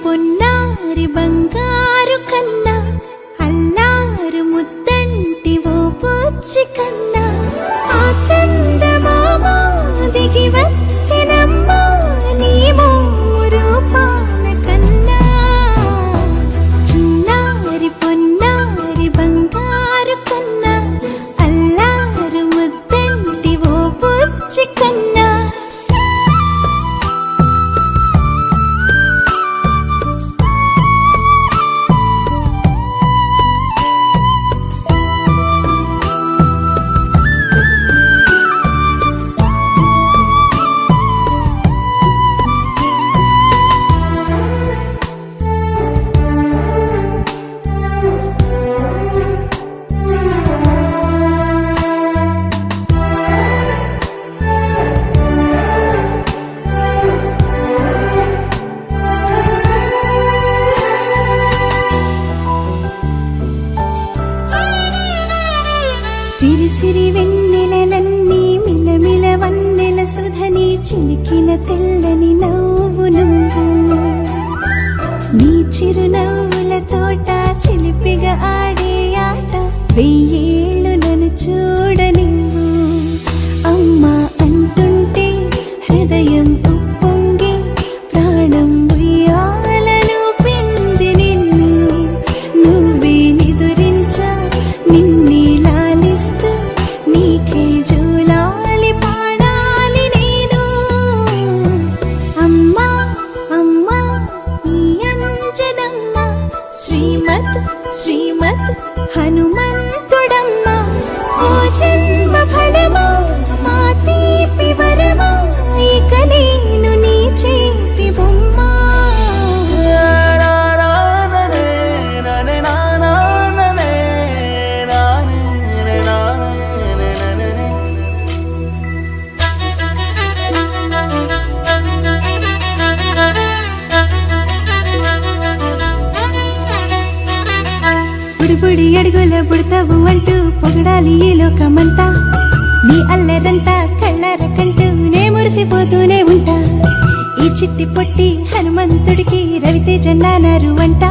పొన్నారి బంగారు కన్నా అల్లారు ముద్దంటి ఓ బుజ్జి కన్నా ఆ చందమామ దిగి వచ్చినమ్మా నీ రూపాల కన్నా చిన్నారి పొన్నారి బంగారు కన్నా అల్లారు ముద్దంటి ఓ బుజ్జి కన్నా. సిరి సిరి వెన్నెలలన్నీ మిలమిల వన్నెల సుధని చిలికిన తెల్లని నవ్వు నువ్వు నీ చిరునవ్వుల తోట చిలిపిగా ఆడే ఆట వెయ్యేళ్ళు నన్ను చూడనివ్వు. అమ్మా అంటుంటే హృదయం ఉప్పొంగి ప్రాణం ఉయ్యాలలో పింది నిన్ను నువ్వే నిదురించా నిన్నే నీకే జూలాలి పాడాలి నేను. అమ్మా అమ్మా ఈ అంజనమ్మ శ్రీమత్ శ్రీమత్ హనుమంతుడమ్మ ఓ జన్మ ఫలమా మా తీపి వరమా ఇక నేను నీ చేతి బొమ్మ. బుడి అడుగుల బుడతావు అంటూ పొగడాలి ఈ లోకమంతా నీ అల్లరంతా కళ్ళరకంటూ నే మురిసిపోతూనే ఉంటా. ఈ చిట్టి పొట్టి హనుమంతుడికి రవితేజ నానారు అంట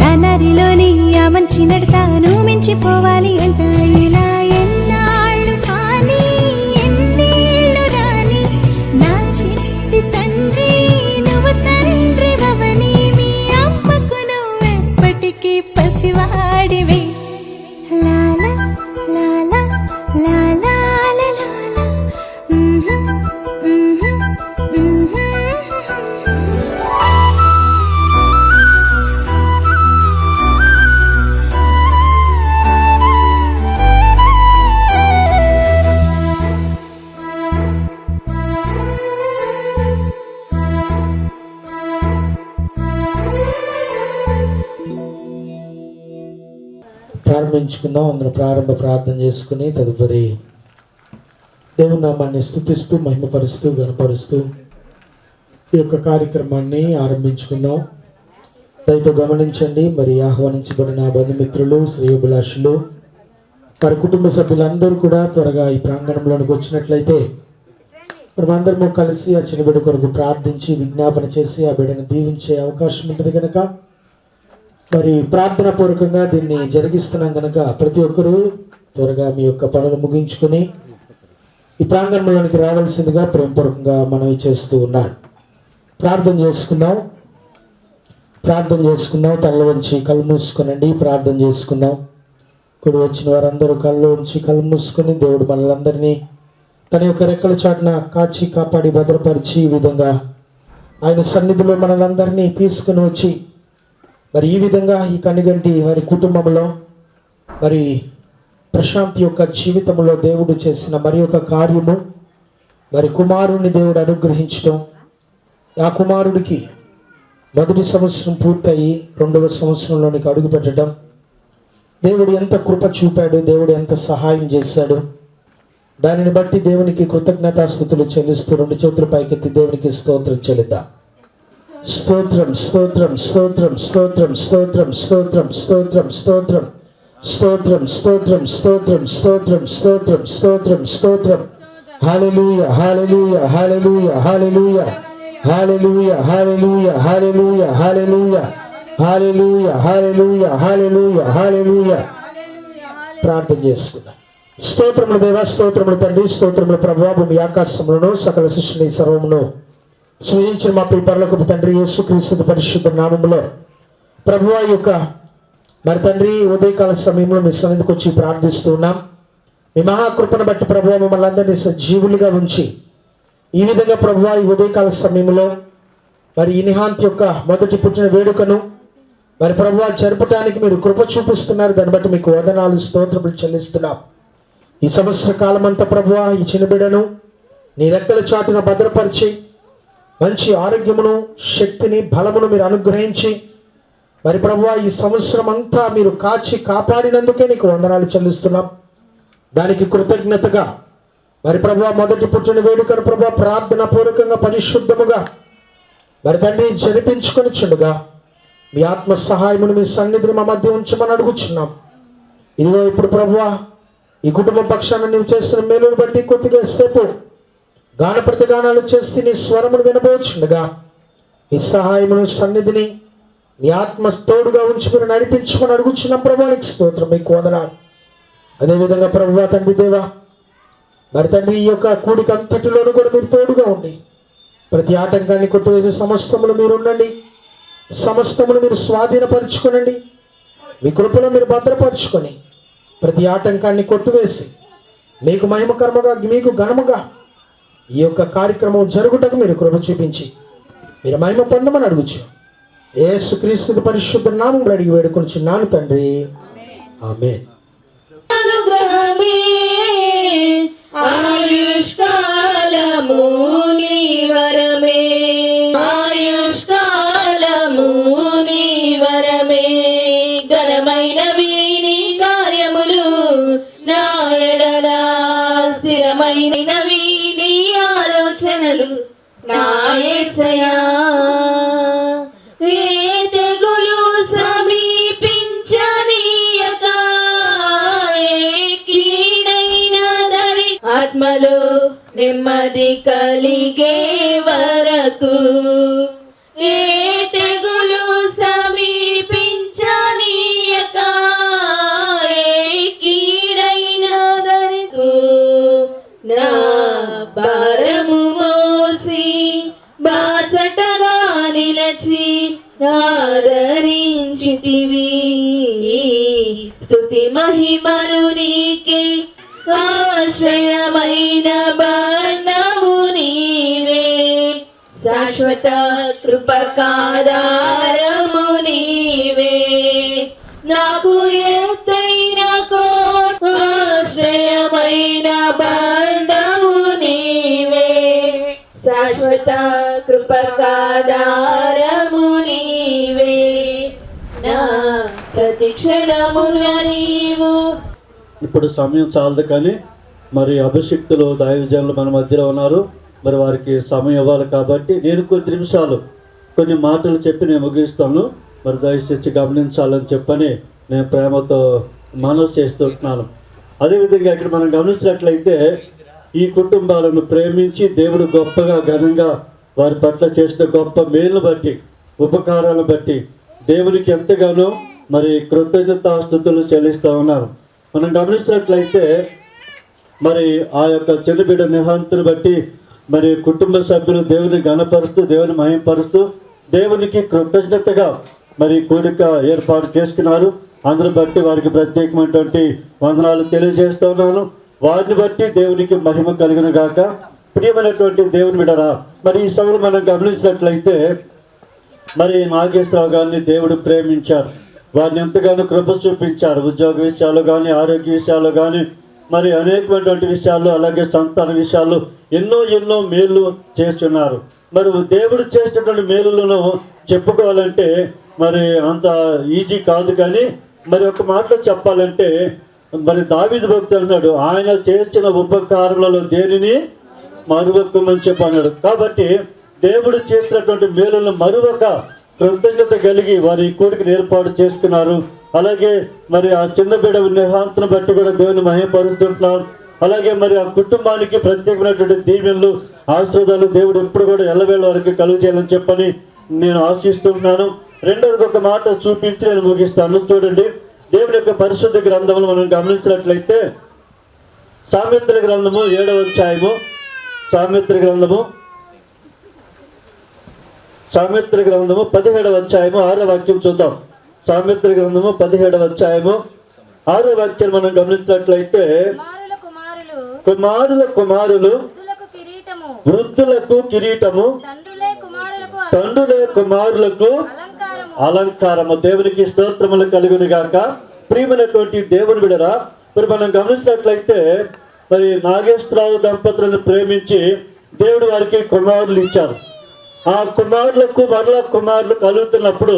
నానారిలోని ఆ మంచి నడతాను మించిపోవాలి అంట. ఇలా ఎన్నాళ్ళు కానీ ఎన్నేళ్ళు రాని నా చిట్టి తండ్రి నువ్వు తండ్రి వవని మీ అమ్మకు నువ్వెప్పటికీ పసివాడివే. లాలా లాలా లాలా లాలా ప్రారంభించుకుందాం. అందరూ ప్రారంభ ప్రార్థన చేసుకుని తదుపరి దేవుని నామాన్ని స్తుతిస్తూ మహిమపరుస్తూ గణపరుస్తూ ఈ యొక్క కార్యక్రమాన్ని ఆరంభించుకుందాం. దయతో గమనించండి. మరి ఆహ్వానించబడిన బంధుమిత్రులు శ్రేయోభిలాషులు వారి కుటుంబ సభ్యులందరూ కూడా త్వరగా ఈ ప్రాంగణంలోనికి వచ్చినట్లయితే మరి అందరము కలిసి ఆ చిన్న బిడ్డ కొరకు ప్రార్థించి విజ్ఞాపన చేసి ఆ బిడ్డను దీవించే అవకాశం ఉంటుంది కనుక మరి ప్రార్థన పూర్వకంగా దీన్ని జరిగిస్తున్నాం కనుక ప్రతి ఒక్కరూ త్వరగా మీ యొక్క పనులు ముగించుకొని ఈ ప్రాంగణంలోనికి రావాల్సిందిగా ప్రేమపూర్వకంగా మనవి చేస్తూ ఉన్నాను. ప్రార్థన చేసుకుందాం. తల్ల వంచి కళ్ళు మూసుకునండి. ప్రార్థన చేసుకుందాం. కుడి వచ్చిన వారందరూ కళ్ళు ఉంచి కళ్ళు మూసుకొని దేవుడు మనలందరినీ తన యొక్క రెక్కల చాటున కాచి కాపాడి భద్రపరిచి ఈ విధంగా ఆయన సన్నిధిలో మనలందరినీ తీసుకుని వచ్చి మరి ఈ విధంగా ఈ కనిగంటి వారి కుటుంబంలో మరి ప్రశాంతి యొక్క జీవితంలో దేవుడు చేసిన మరి ఒక కార్యము మరి కుమారుని దేవుడు అనుగ్రహించడం, ఆ కుమారుడికి మొదటి సంవత్సరం పూర్తయి 2వ సంవత్సరంలోనికి అడుగు పెట్టడం, దేవుడు ఎంత కృప చూపాడు, దేవుడు ఎంత సహాయం చేశాడు, దానిని బట్టి దేవునికి కృతజ్ఞతాస్తుతులు చెల్లిస్తూ 2 చేతుల పైకెత్తి దేవునికి స్తోత్రం చెల్లిద్దాం. స్తోత్రం స్తోత్రం స్తోత్రం స్తోత్రం స్తోత్రం స్తోత్రం స్తోత్రం స్తోత్రం స్తోత్రం స్తోత్రం స్తోత్రం స్తోత్రం స్తోత్రం స్తోత్రం స్తోత్రం హల్లెలూయా హల్లెలూయా హల్లెలూయా హల్లెలూయా హల్లెలూయా హల్లెలూయా హల్లెలూయా హల్లెలూయా హల్లెలూయా హల్లెలూయా హల్లెలూయా హల్లెలూయా. ప్రార్థన చేసుకుందాం. స్తోత్రములు దేవా, స్తోత్రములు తండ్రి, స్తోత్రములు ప్రభువా. భూమి ఆకాశములను సకల సృష్టిని సర్వమును సృజించిన మా ప్రియ పరలోకపు తండ్రి యేసుక్రీస్తు పరిశుద్ధ నామములో ప్రభువా యొక్క మరి తండ్రి ఉదయకాల సమయంలో మీ సన్నిధికి వచ్చి ప్రార్థిస్తూ ఉన్నాం. మీ మహాకృపను బట్టి ప్రభువా మమ్మల్ని అందరినీ సజీవులుగా ఉంచి ఈ విధంగా ప్రభువా ఈ ఉదయకాల సమయంలో మరి ఈ నిహాంత్ యొక్క మొదటి పుట్టిన వేడుకను మరి ప్రభువా జరపడానికి మీరు కృప చూపిస్తున్నారు. దాన్ని బట్టి మీకు వందనాలు స్తోత్రములు చెల్లిస్తున్నాం. ఈ సంవత్సర కాలం అంతా ప్రభువా ఈ చిన్న బిడ్డను నీ రెక్కల చాటున భద్రపరిచి మంచి ఆరోగ్యమును, శక్తిని, బలమును మీరు అనుగ్రహించి మరి ప్రభువా ఈ సంవత్సరం అంతా మీరు కాచి కాపాడినందుకే నీకు వందనాలు చెల్లిస్తున్నాం. దానికి కృతజ్ఞతగా మరి ప్రభువా మొదటి పుట్టిన వేడుకను ప్రభువా ప్రార్థన పూర్వకంగా పరిశుద్ధముగా మరి తండ్రి జరిపించుకొని చుండగా మీ ఆత్మ సహాయమును మీ సన్నిధిని మా మధ్య ఉంచమని అడుగుచున్నాం. ఇదిగో ఇప్పుడు ప్రభువా ఈ కుటుంబ పక్షాన నీవు చేసిన మేలును బట్టి కొద్దిగా సేపు గాన ప్రతిగానాలు చేసి నీ స్వరమును వినబోచుండగా మీ సహాయమును సన్నిధిని మీ ఆత్మ తోడుగా ఉంచి మీరు నడిపించుకొని అడుగుచున్నాం. ప్రభువానికి స్తోత్రం, మీకు వందనాలు. అదేవిధంగా ప్రభువా తండ్రి దేవా మరి తండ్రి ఈ యొక్క కూడిక అంతటిలోనూ కూడా మీరు తోడుగా ఉండి ప్రతి ఆటంకాన్ని కొట్టివేసే సమస్తములు మీరు ఉండండి. సమస్తమును మీరు స్వాధీనపరుచుకోనండి. మీ కృపలో మీరు భద్రపరుచుకొని ప్రతి ఆటంకాన్ని కొట్టివేసి మీకు మహిమకరముగా మీకు ఘనముగా ఈ యొక్క కార్యక్రమం జరుగుటకు మీరు కృప చూపించి మీరు మహిమ పొందమని అడుగుచు యేసుక్రీస్తు పరిశుద్ధ నామములో అడిగి వేడుకొనుచున్నాను తండ్రి, ఆమేన్. ఆయుష్కాలము నీ వరమే, ఆయుష్కాలము నీ వరమే, ఘనమైనవి నీ కార్యములు నా ఎడల, స్థిరమైనవి నీ ఆలోచనలు నా యేసయ్యా. ఏ తెగులు సమీపించనీయక, ఏ కీడైన దరి ఆత్మలో నెమ్మది కలిగే వరకు, ఏ తెగులు సమీపించనీయక, ఏ కీడైన దరికి నా భారము మోసి బాసటగా నిలచి ఆదరించితివి. స్తుతి మహిమలు నీకే, ఆశ్రయమైన బండము నీవే, శాశ్వత కృపకాధారము నీవే. నాకు ఎత్తైన కోట, ఆశ్రయమైన బండము నీవే, శాశ్వత కృపకాధారము నీవే. నా ప్రతిక్షణముల నీవు. ఇప్పుడు సమయం చాలదు కానీ మరి అభిషిక్తులు దైవజనులు మన మధ్యలో ఉన్నారు. మరి వారికి సమయం ఇవ్వాలి కాబట్టి నేను కొద్ది నిమిషాలు కొన్ని మాటలు చెప్పి నేను ముగిస్తాను. మరి దయచేసి గమనించాలని చెప్పని నేను ప్రేమతో మనవి చేస్తుంటున్నాను. అదేవిధంగా ఇక్కడ మనం గమనించినట్లయితే ఈ కుటుంబాలను ప్రేమించి దేవుడు గొప్పగా ఘనంగా వారి పట్ల చేసిన గొప్ప మేలును బట్టి, ఉపకారాలను బట్టి దేవునికి ఎంతగానో మరి కృతజ్ఞతాస్తుతులు చెల్లిస్తూ ఉన్నారు. మనం గమనించినట్లయితే మరి ఆ యొక్క చిన్నబిడ్డ నిహాంతుని బట్టి మరి కుటుంబ సభ్యులు దేవుని ఘనపరుస్తూ, దేవుని మహిమపరుస్తూ, దేవునికి కృతజ్ఞతగా మరి కూడిక ఏర్పాటు చేసుకున్నారు. అందుని బట్టి వారికి ప్రత్యేకమైనటువంటి వందనాలు తెలియజేస్తున్నాను. వారిని బట్టి దేవునికి మహిమ కలిగిన గాక. ప్రియమైనటువంటి దేవుని బిడ్డరా, మరి ఈ సభలు మనం గమనించినట్లయితే మరి నాగేశ్వరరావు గారిని దేవుడు ప్రేమించారు. వారిని ఎంతగానో కృప చూపించారు. ఉద్యోగ విషయాలు కానీ, ఆరోగ్య విషయాలు కానీ, మరి అనేకమైనటువంటి విషయాలు, అలాగే సంతాన విషయాలు ఎన్నో మేలు చేస్తున్నారు. మరి దేవుడు చేసినటువంటి మేలులను చెప్పుకోవాలంటే మరి అంత ఈజీ కాదు. కానీ మరి ఒక మాటలో చెప్పాలంటే మరి దావీదు భక్తుడు అన్నాడు, ఆయన చేసిన ఉపకారములలో దేనిని మరువకమని చెప్పన్నాడు. కాబట్టి దేవుడు చేసినటువంటి మేలులను మరువక కృతజ్ఞత కలిగి వారి కూడికను ఏర్పాటు చేసుకున్నారు. అలాగే మరి ఆ చిన్న బిడ్డ నిహాంతను బట్టి కూడా దేవుని మహిమపరుస్తుంటున్నారు. అలాగే మరి ఆ కుటుంబానికి ప్రత్యేకమైనటువంటి దీవెనలు ఆశీర్వాదాలు దేవుడు ఎప్పుడు కూడా ఎల్లవేళ వరకు కలుగు చేయాలని చెప్పని నేను ఆశిస్తున్నాను. రెండోది ఒక మాట చూపించి నేను ముగిస్తాను. చూడండి, దేవుడి యొక్క పరిశుద్ధ గ్రంథములు మనం గమనించినట్లయితే సామెతల గ్రంథము 7వ అధ్యాయము, సామెతల గ్రంథము 17వ అధ్యాయము 6వ వాక్యం చూద్దాం. సామెతల గ్రంథము 17వ అధ్యాయము 6వ వాక్యం మనం గమనించినట్లయితే కుమారుల కుమారులు వృద్ధులకు కిరీటము, తండ్రులే కుమారులకు అలంకారము. దేవునికి స్తోత్రములు కలుగును గాక. ప్రియమైనటువంటి దేవుని బిడ్డరా, మరి మనం గమనించినట్లయితే మరి నాగేశ్వరరావు దంపతులను ప్రేమించి దేవుడు వారికి కుమారులు ఇచ్చారు. ఆ కుమారులకు మరలా కుమారులు కలుగుతున్నప్పుడు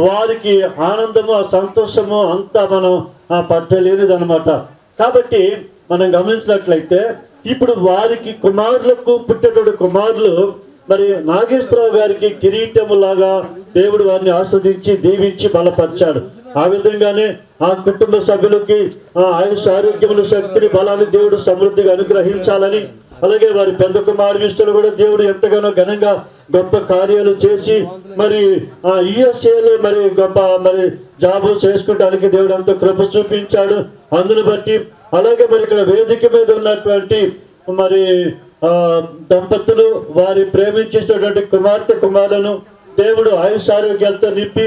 వారికి ఆనందము, ఆ సంతోషము అంతా మనం పట్టలేనిదనమాట. కాబట్టి మనం గమనించినట్లయితే ఇప్పుడు వారికి కుమారులకు పుట్టేటువంటి కుమారులు మరి నాగేశ్వరరావు గారికి కిరీటములాగా దేవుడు వారిని ఆస్వాదించి దీవించి బలపరిచాడు. ఆ విధంగానే ఆ కుటుంబ సభ్యులకి ఆయుష్ ఆరోగ్యములు శక్తిని బలాన్ని దేవుడు సమృద్ధిగా అనుగ్రహించాలని, అలాగే వారి పెద్ద కుమారుడు కూడా దేవుడు ఎంతగానో ఘనంగా గొప్ప కార్యాలు చేసి మరి యుఎస్ఏలో మరి గొప్ప మరి జాబు చేసుకోవడానికి దేవుడు ఎంతో కృప చూపించాడు. అందును బట్టి అలాగే మరి ఇక్కడ వేదిక మీద ఉన్నటువంటి మరి దంపతులు వారి ప్రేమించేటటువంటి కుమార్తె కుమారులను దేవుడు ఆయుష్ ఆరోగ్యాలతో నింపి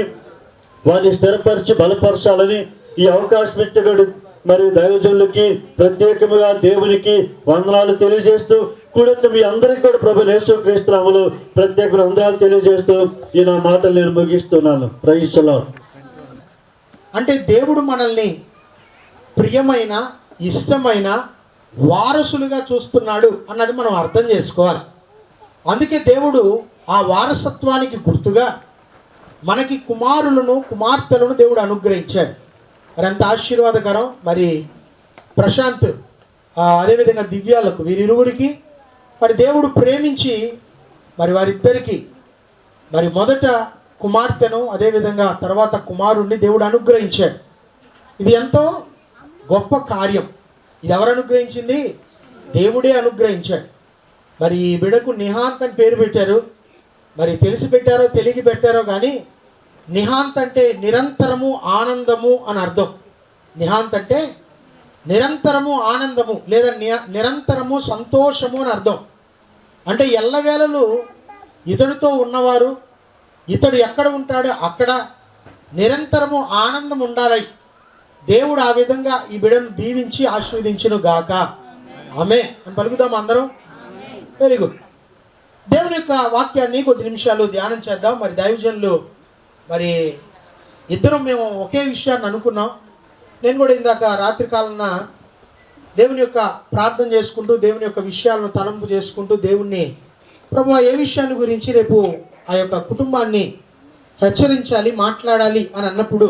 వారిని స్థిరపరిచి బలపరచాలని ఈ అవకాశం ఇచ్చేటువంటి మరి దైవజనులకి ప్రత్యేకముగా దేవునికి వందనాలు తెలియజేస్తూ కూడా మీ అందరికీ కూడా ప్రభు యేసుక్రీస్తు నామములో ప్రత్యేకమైన వందనాలు తెలియజేస్తూ ఈ నా మాటలు నేను ముగిస్తున్నాను. Praise the Lord. అంటే దేవుడు మనల్ని ప్రియమైన ఇష్టమైన వారసులుగా చూస్తున్నాడు అన్నది మనం అర్థం చేసుకోవాలి. అందుకే దేవుడు ఆ వారసత్వానికి గుర్తుగా మనకి కుమారులను కుమార్తెలను దేవుడు అనుగ్రహించాడు. మరి అంత ఆశీర్వాదకరం. మరి ప్రశాంత్ అదేవిధంగా దివ్యాలకు వీరిరువురికి మరి దేవుడు ప్రేమించి మరి వారిద్దరికి మరి మొదట కుమార్తెను అదేవిధంగా తర్వాత కుమారుణ్ణి దేవుడు అనుగ్రహించాడు. ఇది ఎంతో గొప్ప కార్యం. ఇది ఎవరు అనుగ్రహించింది? దేవుడే అనుగ్రహించాడు. మరి ఈ బిడకు నిహాంత్ అని పేరు పెట్టారు. మరి తెలిసి పెట్టారో తెలియక పెట్టారో కానీ నిహాంత్ అంటే నిరంతరము ఆనందము అని అర్థం. నిహాంత్ అంటే నిరంతరము ఆనందము లేదా నిరంతరము సంతోషము అని అర్థం. అంటే ఎల్లవేళలు ఇతడితో ఉన్నవారు, ఇతడు ఎక్కడ ఉంటాడో అక్కడ నిరంతరము ఆనందం ఉండాలి. దేవుడు ఆ విధంగా ఈ బిడ్డను దీవించి ఆశీర్వదించును గాక. ఆమె అని పలుకుదాం అందరం. Very good. దేవుని యొక్క వాక్యాన్ని కొద్ది నిమిషాలు ధ్యానం చేద్దాం. మరి దైవజనులు మరి ఇద్దరం మేము ఒకే విషయాన్ని అనుకున్నాం. నేను కూడా ఇందాక రాత్రి కాలన దేవుని యొక్క ప్రార్థన చేసుకుంటూ దేవుని యొక్క విషయాలను తలంపు చేసుకుంటూ దేవుణ్ణి ప్రభువా ఏ విషయాన్ని గురించి రేపు ఆ యొక్క కుటుంబాన్ని హెచ్చరించాలి మాట్లాడాలి అని అన్నప్పుడు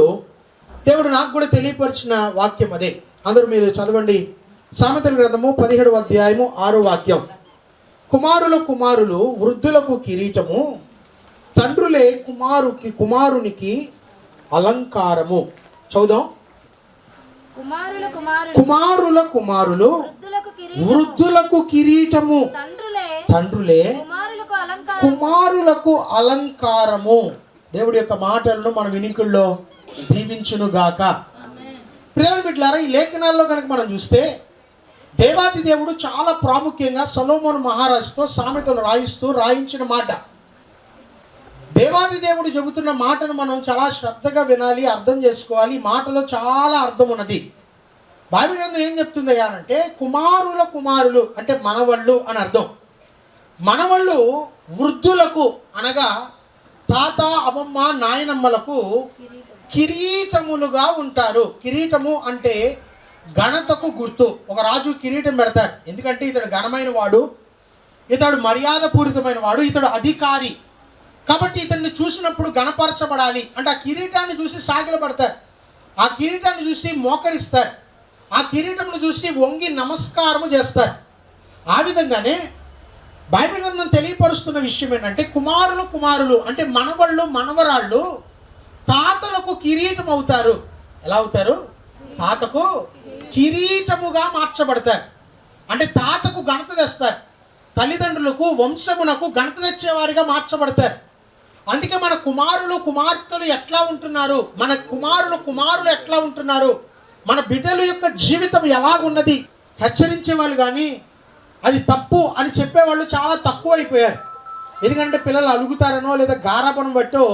దేవుడు నాకు కూడా తెలియపరిచిన వాక్యం అదే. అందరూ మీరు చదవండి. సామెతల గ్రంథము 17వ అధ్యాయము 6వ వాక్యం. కుమారుల కుమారులు వృద్ధులకు కిరీటము, తండ్రులే కుమారునికి అలంకారము. చదుదాం. కుమారుల కుమారులు వృద్ధులకు కిరీటము, తండ్రులే కుమారులకు అలంకారము. దేవుడి యొక్క మాటలను మన వినికుల్లో దీవించును గాక. ప్రియమైన బిడ్డలారా, ఈ లేఖనాల్లో కనుక మనం చూస్తే దేవాది దేవుడు చాలా ప్రాముఖ్యంగా సొలొమోను మహారాజుతో సామెతలు రాయించిన మాట. దేవాది దేవుడు చెబుతున్న మాటను మనం చాలా శ్రద్ధగా వినాలి, అర్థం చేసుకోవాలి. ఈ మాటలో చాలా అర్థం ఉన్నది. బైబిల్ గ్రంథం ఏం చెప్తుంది అంటే కుమారుల కుమారులు అంటే మనవళ్ళు అని అర్థం. మనవళ్ళు వృద్ధులకు అనగా తాత అమ్మమ్మ నాయనమ్మలకు కిరీటములుగా ఉంటారు. కిరీటము అంటే ఘనతకు గుర్తు. ఒక రాజు కిరీటం పెడతారు, ఎందుకంటే ఇతడు ఘనమైన వాడు, ఇతడు మర్యాదపూరితమైన వాడు, ఇతడు అధికారి. కాబట్టి ఇతన్ని చూసినప్పుడు గణపరచబడాలి అంటే ఆ కిరీటాన్ని చూసి సాగిలపడతారు, ఆ కిరీటాన్ని చూసి మోకరిస్తారు, ఆ కిరీటంను చూసి వంగి నమస్కారము చేస్తారు. ఆ విధంగానే బైబిల్ గ్రంథం తెలియపరుస్తున్న విషయం ఏంటంటే కుమారులు అంటే మనవళ్ళు మనవరాళ్ళు తాతలకు కిరీటం అవుతారు. ఎలా అవుతారు? తాతకు కిరీటముగా మార్చబడతారు. అంటే తాతకు ఘనత తెస్తారు, తల్లిదండ్రులకు వంశమునకు ఘనత తెచ్చేవారిగా మార్చబడతారు. అందుకే మన కుమారులు కుమార్తెలు ఎట్లా ఉంటున్నారు, మన కుమారులు ఎట్లా ఉంటున్నారు, మన బిడ్డల యొక్క జీవితం ఎలాగున్నది హెచ్చరించే వాళ్ళు కానీ అది తప్పు అని చెప్పేవాళ్ళు చాలా తక్కువ అయిపోయారు. ఎందుకంటే పిల్లలు అలుగుతారనో లేదా గారాబం బట్టో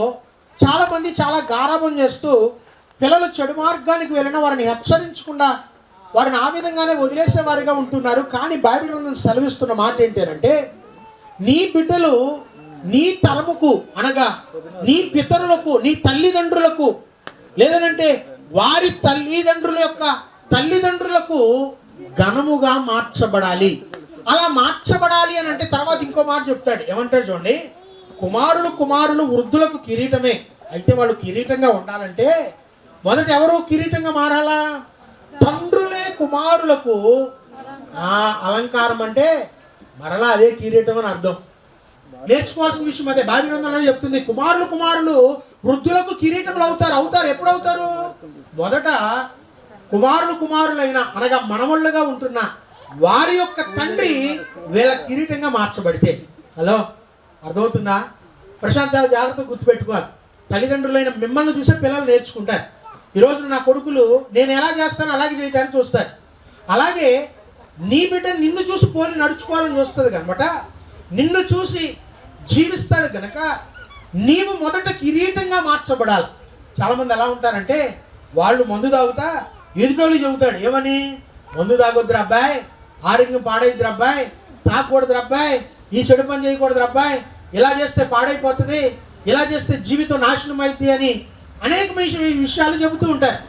చాలామంది చాలా గారాబం చేస్తూ పిల్లలు చెడు మార్గానికి వెళ్ళిన వారిని హెచ్చరించకుండా వారిని ఆ విధంగానే వదిలేసేవారిగా ఉంటున్నారు. కానీ బైబిల్ గ్రంథం సెలవిస్తున్న మాట ఏంటంటే, నీ బిడ్డలు నీ తరముకు అనగా నీ పితరులకు, నీ తల్లిదండ్రులకు, లేదనంటే వారి తల్లిదండ్రులకు ఘనముగా మార్చబడాలి. అలా మార్చబడాలి అని అంటే తర్వాత ఇంకో మాట చెప్తాడు. ఏమంటాడు చూడండి, కుమారులు వృద్ధులకు కిరీటమే. అయితే వాళ్ళు కిరీటంగా ఉండాలంటే మొదట ఎవరు కిరీటంగా మారాలా? తండ్రులే కుమారులకు అలంకారం అంటే మరలా అదే కిరీటం అని అర్థం. నేర్చుకోవాల్సిన విషయం అదే. బైబిల్ గ్రంథంలో చెప్తుంది, కుమారులు వృద్ధులకు కిరీటములు అవుతారు. ఎప్పుడు అవుతారు? మొదట కుమారులైన అనగా మనవళ్ళుగా ఉంటున్న వారి యొక్క తండ్రి వీళ్ళ కిరీటంగా మార్చబడితే. హలో, అర్థమవుతుందా? ప్రశాంత్ చాలా జాగ్రత్తగా గుర్తుపెట్టుకోవాలి. తల్లిదండ్రులైన మిమ్మల్ని చూసే పిల్లలు నేర్చుకుంటారు. ఈరోజు నా కొడుకులు నేను ఎలా చేస్తానో అలాగే చేయడానికి చూస్తారు. అలాగే నీ బిడ్డ నిన్ను చూసి పోలి నడుచుకోవాలని చూస్తుంది కనమాట. నిన్ను చూసి జీవిస్తాడు కనుక నీవు మొదట కిరీటంగా మార్చబడాలి. చాలామంది ఎలా ఉంటారంటే, వాళ్ళు మందు తాగుతా ఎదుటోళ్ళు చెబుతాడు, ఏమని? మందు తాగొద్దురు అబ్బాయి, ఆరోగ్యం పాడైద్దురు అబ్బాయి, తాగకూడదురు అబ్బాయి, ఈ చెడు పని చేయకూడదురు అబ్బాయి, ఇలా చేస్తే పాడైపోతుంది, ఇలా చేస్తే జీవితం నాశనం అవుతుంది అని అనేక విషయాలు చెబుతూ ఉంటారు.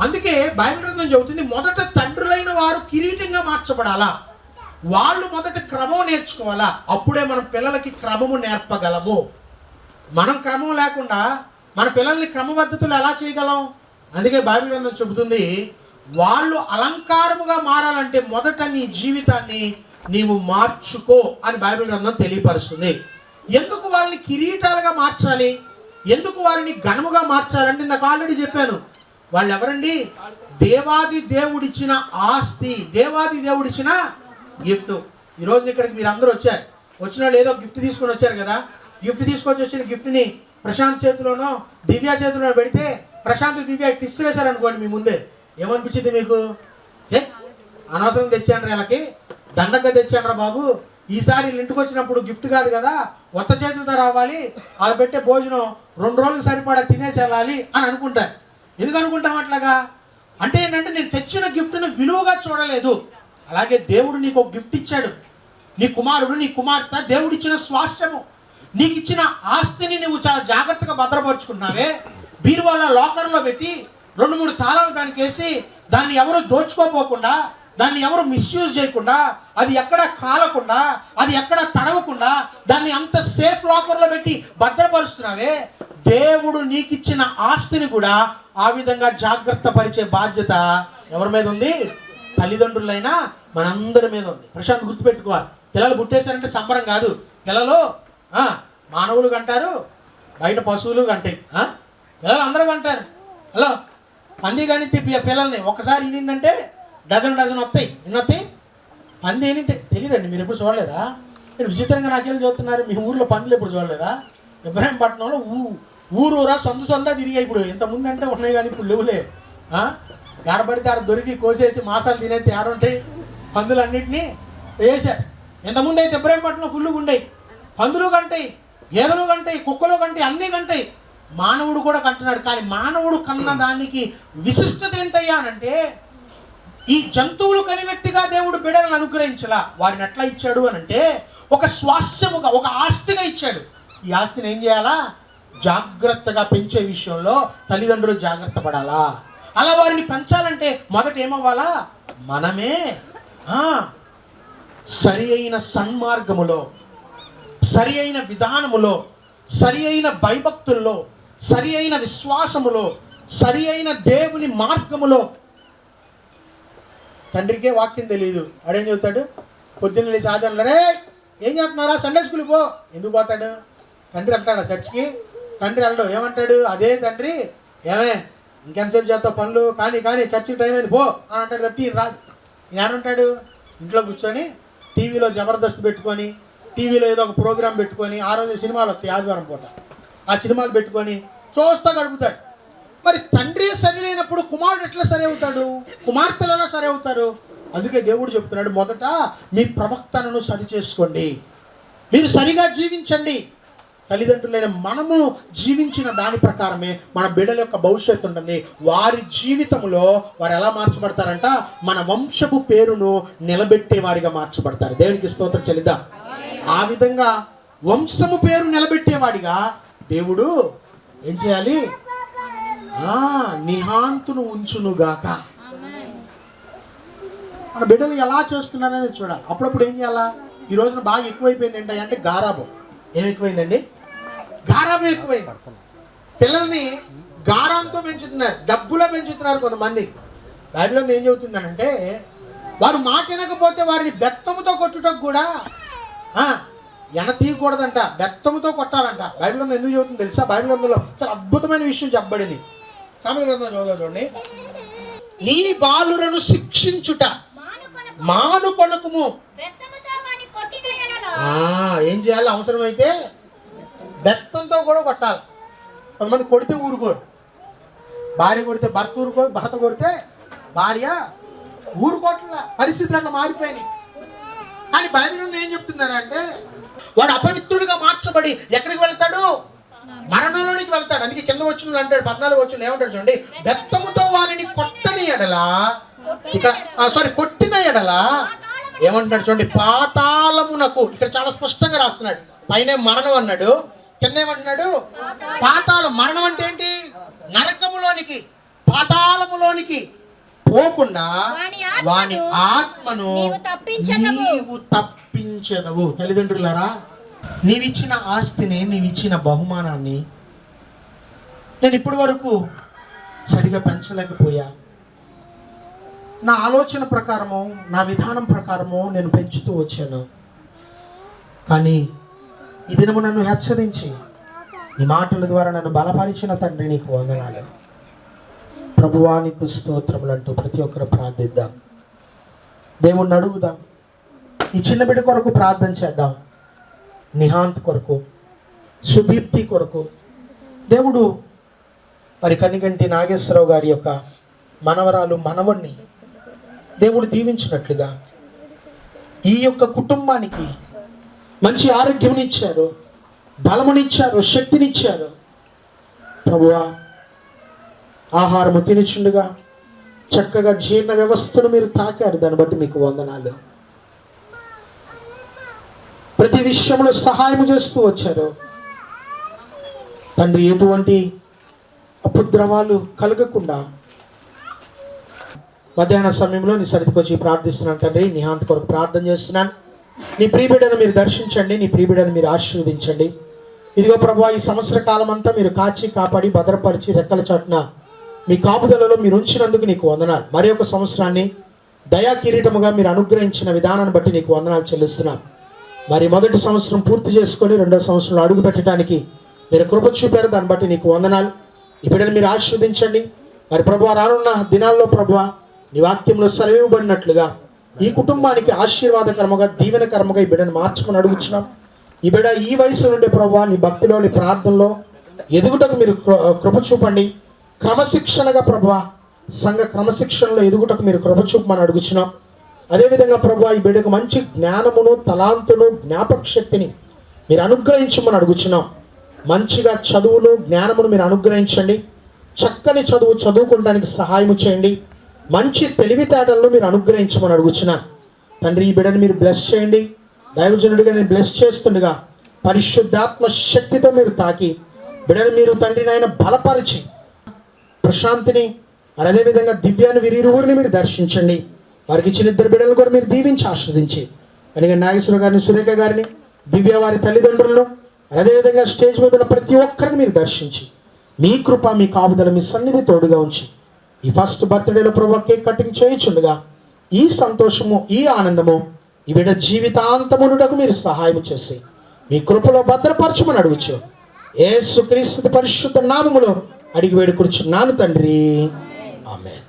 అందుకే బైబిల్ గ్రంథం చెబుతుంది, మొదట తండ్రులైన వారు కిరీటంగా మార్చబడాలా. వాళ్ళు మొదట క్రమం నేర్చుకోవాలా. అప్పుడే మనం పిల్లలకి క్రమము నేర్పగలము. మనం క్రమం లేకుండా మన పిల్లల్ని క్రమబద్ధతలు ఎలా చేయగలం? అందుకే బైబిల్ గ్రంథం చెబుతుంది, వాళ్ళు అలంకారముగా మారాలంటే మొదట నీ జీవితాన్ని నీవు మార్చుకో అని బైబిల్ గ్రంథం తెలియపరుస్తుంది. ఎందుకు వాళ్ళని కిరీటాలుగా మార్చాలి, ఎందుకు వారిని ఘనముగా మార్చాలంటే నాకు ఆల్రెడీ చెప్పాను. వాళ్ళు ఎవరండి? దేవాది దేవుడిచ్చిన ఆస్తి, దేవాది దేవుడిచ్చిన గిఫ్ట్. ఈరోజు ఇక్కడికి మీరు అందరూ వచ్చారు. వచ్చిన వాళ్ళు ఏదో గిఫ్ట్ తీసుకొని వచ్చారు కదా. గిఫ్ట్ తీసుకొచ్చి వచ్చిన గిఫ్ట్ని ప్రశాంత్ చేతిలోనో దివ్య చేతిలోనో పెడితే ప్రశాంత్ దివ్య టిస్సులేశారు అనుకోండి మీ ముందే, ఏమనిపించింది మీకు? అనవసరం తెచ్చాను వీళ్ళకి, దండగా తెచ్చాను రా బాబు, ఈసారి ఇంటికి వచ్చినప్పుడు గిఫ్ట్ కాదు కదా, కొత్త చేతులతో రావాలి, వాళ్ళు పెట్టే భోజనం 2 రోజులకు సరిపడా తినేసి వెళ్ళాలి అని అనుకుంటారు. ఎందుకు అనుకుంటాం అట్లాగా? అంటే ఏంటంటే నేను తెచ్చిన గిఫ్ట్ను విలువగా చూడలేదు. అలాగే దేవుడు నీకు ఒక గిఫ్ట్ ఇచ్చాడు. నీ కుమారుడు, నీ కుమార్తె దేవుడిచ్చిన స్వాస్థ్యము, నీకు ఇచ్చిన ఆస్తిని నువ్వు చాలా జాగ్రత్తగా భద్రపరుచుకున్నావే. బీరువాల లాకర్లో పెట్టి 2-3 తాళాలు దానికి వేసి దాన్ని ఎవరు దోచుకోపోకుండా, దాన్ని ఎవరు మిస్యూజ్ చేయకుండా, అది ఎక్కడ కాలకుండా, అది ఎక్కడ తడవకుండా దాన్ని అంత సేఫ్ లాకర్లో పెట్టి భద్రపరుస్తున్నావే. దేవుడు నీకు ఇచ్చిన ఆస్తిని కూడా ఆ విధంగా జాగ్రత్త పరిచే బాధ్యత ఎవరి మీద ఉంది? తల్లిదండ్రులైనా మనందరి మీద ఉంది. ప్రశాంత్ గుర్తుపెట్టుకోవాలి. పిల్లలు పుట్టేశారంటే సంబరం కాదు. పిల్లలు మానవులు కంటారు, బయట పశువులు కంటాయి. పిల్లలు అందరూ కంటారు. హలో, పంది కానీ పిల్లల్ని ఒకసారి ఇనిందంటే డజన్ వస్తాయి. ఎన్ని వస్తాయి? పంది ఏనింది తెలియదండి. మీరు ఎప్పుడు చూడలేదా? మీరు విచిత్రంగా నాకేళ్ళు చూస్తున్నారు. మీ ఊర్లో పందులు ఎప్పుడు చూడలేదా? ఇబ్రాహీంపట్నంలో ఊరూరా సొంత తిరిగాయి. ఇప్పుడు ఇంతకుముందు అంటే ఉన్నాయి కానీ ఇప్పుడు లేవులే. ఆడబడితే ఆడ దొరికి కోసేసి మాసాలు తినేది ఆడుంటాయి. పందులు అన్నింటినీ వేసారు. ఇంతకుముందు అయితే ఇబ్రాహీంపట్నంలో ఫుల్గా ఉండేవి. పందులు కంటాయి, గేదెలు కంటాయి, కుక్కలు కంటాయి, అన్నీ కంటాయి. మానవుడు కూడా కంటున్నాడు. కానీ మానవుడు కన్న దానికి విశిష్టత ఏంటయ్యా అనంటే, ఈ జంతువులు కనిపెట్టిగా దేవుడు బిడ్డలను అనుగ్రహించలా. వారిని ఎట్లా ఇచ్చాడు అనంటే, ఒక స్వాస్థ్యముగా, ఒక ఆస్తిగా ఇచ్చాడు. ఈ ఆస్తిని ఏం చేయాలా? జాగ్రత్తగా పెంచే విషయంలో తల్లిదండ్రులు జాగ్రత్త పడాలా. అలా వారిని పెంచాలంటే మొదట ఏమవ్వాలా? మనమే సరి అయిన సన్మార్గములో, సరి అయిన విధానములో, సరి అయిన భయభక్తుల్లో, సరి అయిన విశ్వాసములో, సరి అయిన దేవుని మార్గములో. తండ్రికే వాక్యం తెలియదు, అడేం చెబుతాడు? పొద్దున్న లేచి ఆదివారం ఏం చెప్తున్నారా? సండే స్కూల్కి పో. ఎందుకు పోతాడు? తండ్రి వెళ్తాడా చర్చికి? తండ్రి వెళ్ళడు. ఏమంటాడు? అదే తండ్రి, ఏమే ఇంకెంతసేపు చేస్తావు పనులు, కానీ చర్చికి టైం అయింది పో అని అంటాడు తప్పి రాదు. ఈయన ఏమంటాడు? ఇంట్లో కూర్చొని టీవీలో జబర్దస్త్ పెట్టుకొని, టీవీలో ఏదో ఒక ప్రోగ్రాం పెట్టుకొని, ఆ రోజు సినిమాలు వస్తాయి ఆదివారం పూట, ఆ సినిమాలు పెట్టుకొని చూస్తూ గడుపుతాడు. మరి తండ్రి సరి లేనప్పుడు కుమారుడు ఎట్లా సరి అవుతాడు? కుమార్తెలు ఎలా సరి అవుతారు? అందుకే దేవుడు చెప్తున్నాడు, మొదట మీ ప్రవక్తనను సరి చేసుకోండి, మీరు సరిగా జీవించండి. తల్లిదండ్రులైన మనము జీవించిన దాని ప్రకారమే మన బిడ్డల యొక్క భవిష్యత్తు ఉంటుంది. వారి జీవితంలో వారు ఎలా మార్చబడతారంట? మన వంశపు పేరును నిలబెట్టే వారిగా మార్చబడతారు. దేవునికి స్తోత్రం చెల్లిద్దాం. ఆ విధంగా వంశము పేరు నిలబెట్టేవాడిగా దేవుడు ఏం చేయాలి? నిహాంతును ఉంచునుగాక. మన బిడ్డలు ఎలా చేస్తున్నారనేది చూడాలి. అప్పుడప్పుడు ఏం చేయాలా? ఈ రోజున బాగా ఎక్కువైపోయింది ఏంటంటే గారాబం. ఏం ఎక్కువైందండి? గారాబం ఎక్కువైంది. పిల్లల్ని గారంతో పెంచుతున్నారు, డబ్బులో పెంచుతున్నారు కొంతమంది. బైబిల్లో ఏం చెబుతుందనంటే, వారు మాట వినకపోతే వారిని బెత్తముతో కొట్టుటకు కూడా ఎన తీయకూడదంట, బెత్తముతో కొట్టాలంట. బైబిల్లో ఎందుకు చెబుతుంది తెలుసా? బైబిల్లో చాలా అద్భుతమైన విషయం చెప్పబడింది. సామెతల గ్రంథం చదువుకోండి. నీ బాలురను శిక్షించుట మానుకొనకుము. ఏం చేయాలి? అవసరమైతే బెత్తంతో కూడా కొట్టాలి. కొంతమంది కొడితే ఊరుకోరు. భార్య కొడితే భర్త ఊరుకోరు, భర్త కొడితే భార్య ఊరుకోవట్ల. పరిస్థితులు అట్లా మారిపోయినాయి. కానీ బైబిల్ ఏం చెప్తున్నారంటే, వాడు అపవిత్రుడిగా మార్చబడి ఎక్కడికి వెళ్తాడు? మరణంలోనికి వెళ్తాడు. అందుకే కింద వచ్చిన అంటాడు, 14 వచ్చిన ఏమంటాడు చూడండి, బెత్తముతో వారిని కొట్టని ఎడలా, ఇక్కడ కొట్టిన ఎడలా ఏమంటాడు చూడండి, పాతాళమునకు. ఇక్కడ చాలా స్పష్టంగా రాస్తున్నాడు. పైన మరణం అన్నాడు, కింద ఏమంటున్నాడు? పాతాళం. మరణం అంటే ఏంటి? నరకములోనికి, పాతాళములోనికి పోకుండా వాని ఆత్మను నీవు తప్పించదవు. తల్లిదండ్రులారా, నీవిచ్చిన ఆస్తిని, నీవిచ్చిన బహుమానాన్ని నేను ఇప్పటి వరకు సరిగా పెంచలేకపోయా. నా ఆలోచన ప్రకారము, నా విధానం ప్రకారము నేను పెంచుతూ వచ్చాను. కానీ ఈ దినము నన్ను హెచ్చరించి నీ మాటల ద్వారా నన్ను బలపరిచిన తండ్రి నీకు వందనాలు. ప్రభువా నీకు స్తోత్రములు అంటూ ప్రతి ఒక్కరు ప్రార్థిద్దాం. దేవుణ్ణి అడుగుదాం. ఈ చిన్న బిడ్డ కొరకు ప్రార్థన చేద్దాం. నిహాంత్ కొరకు, సుదీప్తి కొరకు. దేవుడు మరి కనిగంటి నాగేశ్వరరావు గారి యొక్క మనవరాలు మనవణ్ణి దేవుడు దీవించినట్లుగా ఈ యొక్క కుటుంబానికి మంచి ఆరోగ్యంనిచ్చారు, బలమునిచ్చారు, శక్తినిచ్చారు. ప్రభువా, ఆహారము తినిచుండగా చక్కగా జీర్ణ వ్యవస్థను మీరు తాకారు. దాన్ని బట్టి మీకు వందనాలు. ప్రతి విషయంలో సహాయం చేస్తూ వచ్చారు తండ్రి. ఎటువంటి అపద్రవాలు కలగకుండా మధ్యాహ్న సమయంలో నీ సన్నిధికి వచ్చి ప్రార్థిస్తున్నాను తండ్రి. నిహాంత్ కొరకు ప్రార్థన చేస్తున్నాను. నీ ప్రియబిడ్డను మీరు దర్శించండి, నీ ప్రియబిడ్డను మీరు ఆశీర్వదించండి. ఇదిగో ప్రభువా, ఈ సంవత్సర కాలం అంతా మీరు కాచి కాపాడి భద్రపరిచి రెక్కల చాటున మీ కాపుదలలో మీరు ఉంచినందుకు నీకు వందనాలు. మరి ఒక సంవత్సరాన్ని దయా కిరీటముగా మీరు అనుగ్రహించిన విధానాన్ని బట్టి నీకు వందనాలు చెల్లిస్తున్నాను. మరి మొదటి సంవత్సరం పూర్తి చేసుకొని రెండవ సంవత్సరంలో అడుగు పెట్టడానికి మీరు కృప చూపారు. దాన్ని బట్టి నీకు వందనాలు. ఈ బిడ్డను మీరు ఆశీర్వదించండి. మరి ప్రభువా, రానున్న దినాల్లో ప్రభువా, నీ వాక్యంలో సెలవివ్వబడినట్లుగా ఈ కుటుంబానికి ఆశీర్వాదకరముగా, దీవెనకరముగా ఈ బిడ్డను మార్చుకొని అడుగుచున్నాం. ఈ బిడ్డ ఈ వయసు నుండి ప్రభువా నీ భక్తిలో, నీ ప్రార్థనలో ఎదుగుటకు మీరు కృప చూపండి. క్రమశిక్షణగా ప్రభువా, సంఘ క్రమశిక్షణలో ఎదుగుటకు మీరు కృప చూపమని అడుగుచున్నాం. అదేవిధంగా ప్రభువా, ఈ బిడ్డకు మంచి జ్ఞానమును, తలాంతును, జ్ఞాపక శక్తిని మీరు అనుగ్రహించమని అడుగుచున్నాం. మంచిగా చదువును, జ్ఞానమును మీరు అనుగ్రహించండి. చక్కని చదువు చదువుకోవడానికి సహాయం చేయండి. మంచి తెలివితేటలను మీరు అనుగ్రహించమని అడుగుచున్నాను తండ్రి. ఈ బిడ్డను మీరు బ్లెస్ చేయండి. దైవజనుడిగా నేను బ్లెస్ చేస్తుండగా పరిశుద్ధాత్మ శక్తితో మీరు తాకి బిడ్డను మీరు తండ్రి నాయన బలపరిచి ప్రశాంతిని, మరి అదేవిధంగా దివ్యాన్ని వీరిరువురిని మీరు దర్శించండి. వారికి ఇచ్చిన 2 బిడ్డలను కూడా మీరు దీవించి ఆస్వాదించి, కనుక నాగేశ్వర గారిని, సురేఖ గారిని, దివ్య వారి తల్లిదండ్రులను, అదేవిధంగా స్టేజ్ మీద ఉన్న ప్రతి ఒక్కరిని మీరు దర్శించి మీ కృప, మీ కాపుదల, మీ సన్నిధి తోడుగా ఉంచి ఈ ఫస్ట్ బర్త్డేలో ప్రభు కేక్ కటింగ్ చేయించుండగా ఈ సంతోషము, ఈ ఆనందము ఈ బిడ్డ జీవితాంతమునుటకు మీరు సహాయం చేసి మీ కృపలో భద్రపరచమని అడుగుచు యేసుక్రీస్తు పరిశుద్ధ నామములో అడిగి వేడుకొనుచున్నాను తండ్రి. ఆమేన్.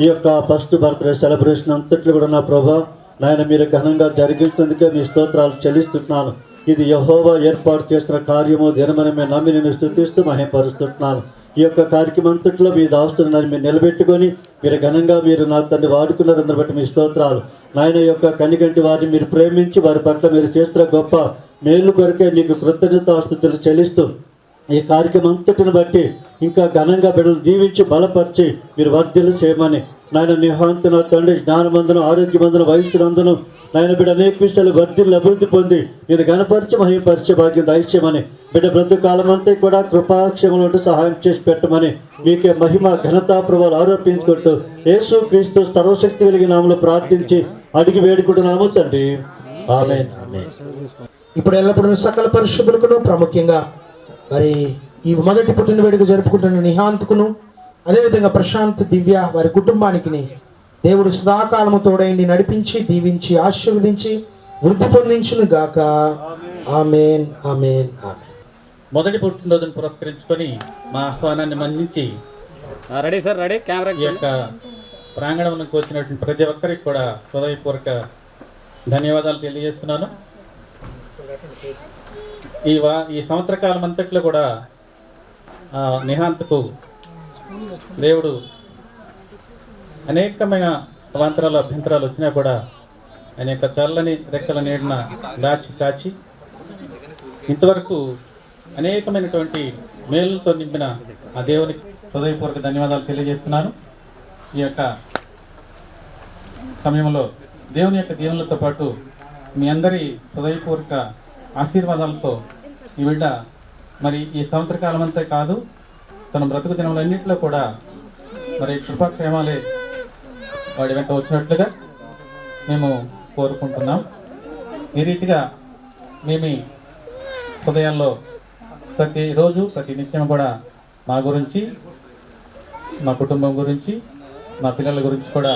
ఈ యొక్క ఫస్ట్ బర్త్డే సెలబ్రేషన్ అంతట్లో కూడా నా ప్రభా నాయన మీరు ఘనంగా జరిగిస్తున్నందుకే మీ స్తోత్రాలు చెల్లిస్తున్నాను. ఇది యెహోవా ఏర్పాటు చేసిన కార్యము దినమని మేము నమ్మి నేను స్తుతిస్తూ మహిమపరుస్తున్నాను. ఈ యొక్క కార్యక్రమం అంతట్లో మీ దాస్తున్నారు మీరు నిలబెట్టుకొని మీరు ఘనంగా మీరు నా తండ్రి వాడుకున్నారందరి బట్టి మీ స్తోత్రాలు. నాయన యొక్క కనికంటి వారిని మీరు ప్రేమించి వారి పట్ల మీరు చేస్తున్న గొప్ప మేలు కొరకే నీకు కృతజ్ఞతాస్తుతులు చెల్లిస్తూ ఈ కార్యక్రమం అంతటిని బట్టి ఇంకా ఘనంగా బిడ్డలు జీవించి బలపరిచి మీరు వర్ధిల్లు చేయమని నాయన నిహాంతన తండ్రి జ్ఞానమందును ఆరోగ్యమందును వయస్సునందును నాయన బిడ్డ అనేక విషయాలు వర్ధిల్లు అభివృద్ధి పొంది నేను గణపరిచి మహిమపరిచే భాగ్యం దయచేయమని బిడ్డ బ్రతుకాలం అంతా కూడా కృపాక్షేమంలో సహాయం చేసి పెట్టమని మీకే మహిమ ఘనతా ప్రభావాలు ఆరోపించుకుంటూ యేసు క్రీస్తు సర్వశక్తి కలిగిన నామములో ప్రార్థించి అడిగి వేడుకుంటున్నాము తండ్రి. ఆమేన్. ఇప్పుడు ఎల్లప్పుడూ సకల పరిశుద్ధులకును ప్రాముఖ్యంగా మరి ఈ మొదటి పుట్టిన వేడుక జరుపుకుంటున్న నిహాంత్కును అదేవిధంగా ప్రశాంత్ దివ్య వారి కుటుంబానికి దేవుడు సదాకాలము తోడైండి నడిపించి దీవించి ఆశీర్వదించి వృద్ధి పొందించును గాక. ఆమేన్ ఆమేన్ ఆమేన్. మొదటి పుట్టినరోజును పురస్కరించుకొని మా ఆహ్వానాన్ని మన్నించి రెడీ సార్, రెడీ కెమెరా. ఈ యొక్క ప్రాంగణంలోకి వచ్చినటువంటి ప్రతి ఒక్కరికి కూడా హృదయపూర్వక ధన్యవాదాలు తెలియజేస్తున్నాను. ఈ సంవత్సర కాలం అంతట్లో కూడా నిహాంత్కు దేవుడు అనేకమైన అవాంతరాలు అభ్యంతరాలు వచ్చినా కూడా ఆయన యొక్క చల్లని రెక్కల నీడన దాచి కాచి ఇంతవరకు అనేకమైనటువంటి మేలులతో నింపిన ఆ దేవునికి హృదయపూర్వక ధన్యవాదాలు తెలియజేస్తున్నాను. ఈ యొక్క సమయంలో దేవుని యొక్క దీవెనలతో పాటు మీ అందరి హృదయపూర్వక ఆశీర్వాదాలతో ఈ బిడ్డ మరి ఈ సంవత్సర కాలం అంతే కాదు తన బ్రతుకు దినములన్నింటిలో కూడా మరి కృపాక్షేమాలే వాడి వెంట వచ్చినట్లుగా మేము కోరుకుంటున్నాం. ఈ రీతిగా మేము హృదయాల్లో ప్రతిరోజు ప్రతి నిత్యం కూడా మా గురించి మా కుటుంబం గురించి మా పిల్లల గురించి కూడా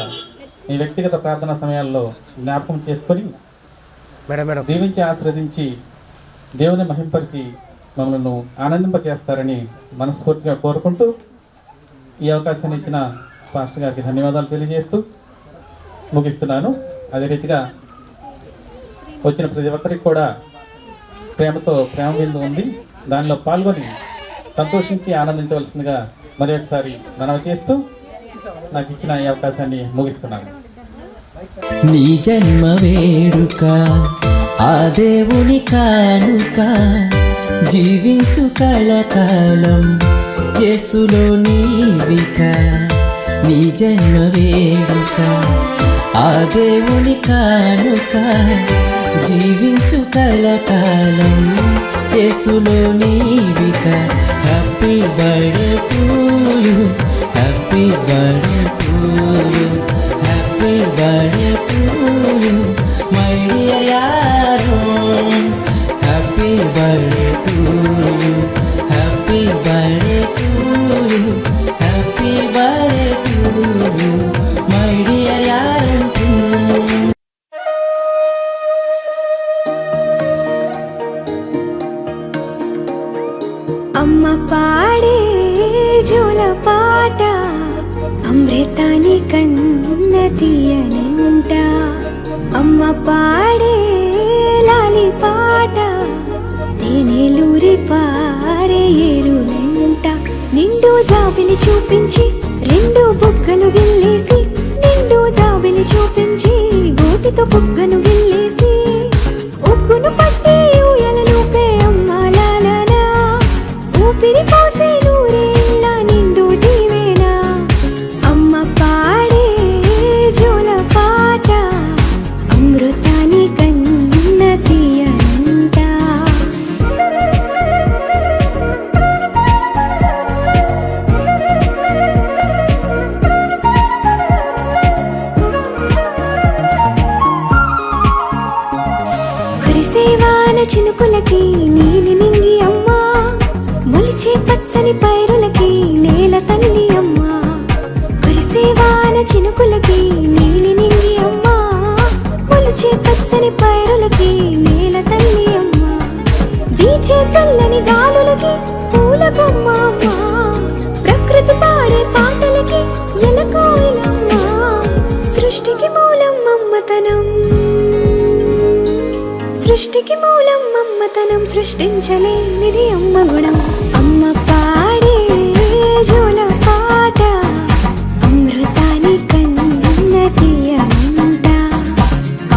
మీ వ్యక్తిగత ప్రార్థనా సమయాల్లో జ్ఞాపకం చేసుకొని దీవించి ఆశీర్వదించి దేవుని మహింపరిచి మమ్మల్ని ఆనందింపచేస్తారని మనస్ఫూర్తిగా కోరుకుంటూ ఈ అవకాశాన్ని ఇచ్చిన పాస్టర్ గారికి ధన్యవాదాలు తెలియజేస్తూ ముగిస్తున్నాను. అదే రీతిగా వచ్చిన ప్రతి ఒక్కరికి కూడా ప్రేమ బిందు ఉంది. దానిలో పాల్గొని సంతోషించి ఆనందించవలసిందిగా మరి ఒకసారి మనవి చేస్తూ నాకు ఇచ్చిన ఈ అవకాశాన్ని ముగిస్తున్నాను. నీ జన్మ వేడుక ఆ దేవుని కానుక జీవించు కలకాలం యేసులో నీవిక. నీ జన్మ వేడుక ఆ దేవుని కానుక జీవించు కలకాలం యేసులో నీవిక. Happy birthday to you, happy birthday to you, happy birthday to you my dear యారో. Happy birthday to you, happy birthday to you, happy birthday to you my dear యారో. అమ్మ పాడే జోల పాట అమృతాని కన్న తీయనంట. అమ్మ పాడే లాలి పాట తేనెలూరి పారే ఏరులంట. నిండు జాబిలి చూపించి రెండు బుగ్గలు గిల్లేసి, నిండు జాబిలి చూపించి గోటితో బుగ్గను గిల్లేసి, ఉగ్గును పట్టి ఊయలలోపే అమ్మ లాలనా, ఊపిరి పోసే నూరేళ్ళ నిండు దీవేనా. అమ్మ పాడే జోల పాట అమృతాని కన్న తీయంట. కురిసేవాన చినుకులకి నీలి నింగి అమ్మా, మొలిచే పచ్చని పైరులకి నేల తల్లి అమ్మా. కురిసేవాన చినుకులకి నీలి నింగి అమ్మా, మొలిచే పచ్చని పైరులకి నేల తల్లి అమ్మా. వీచే చల్లని గాలులకి పూల బొమ్మ అమ్మా, ప్రకృతి పాడే పాటలకి ఎలకోయిలమ్మా. అమ్మతనం, సృష్టికి మూలం అమ్మతనం, సృష్టించలేనిది అమ్మ గుణం. అమ్మ పాడే జోల పాట అమృతాని కన్న తీయమంట.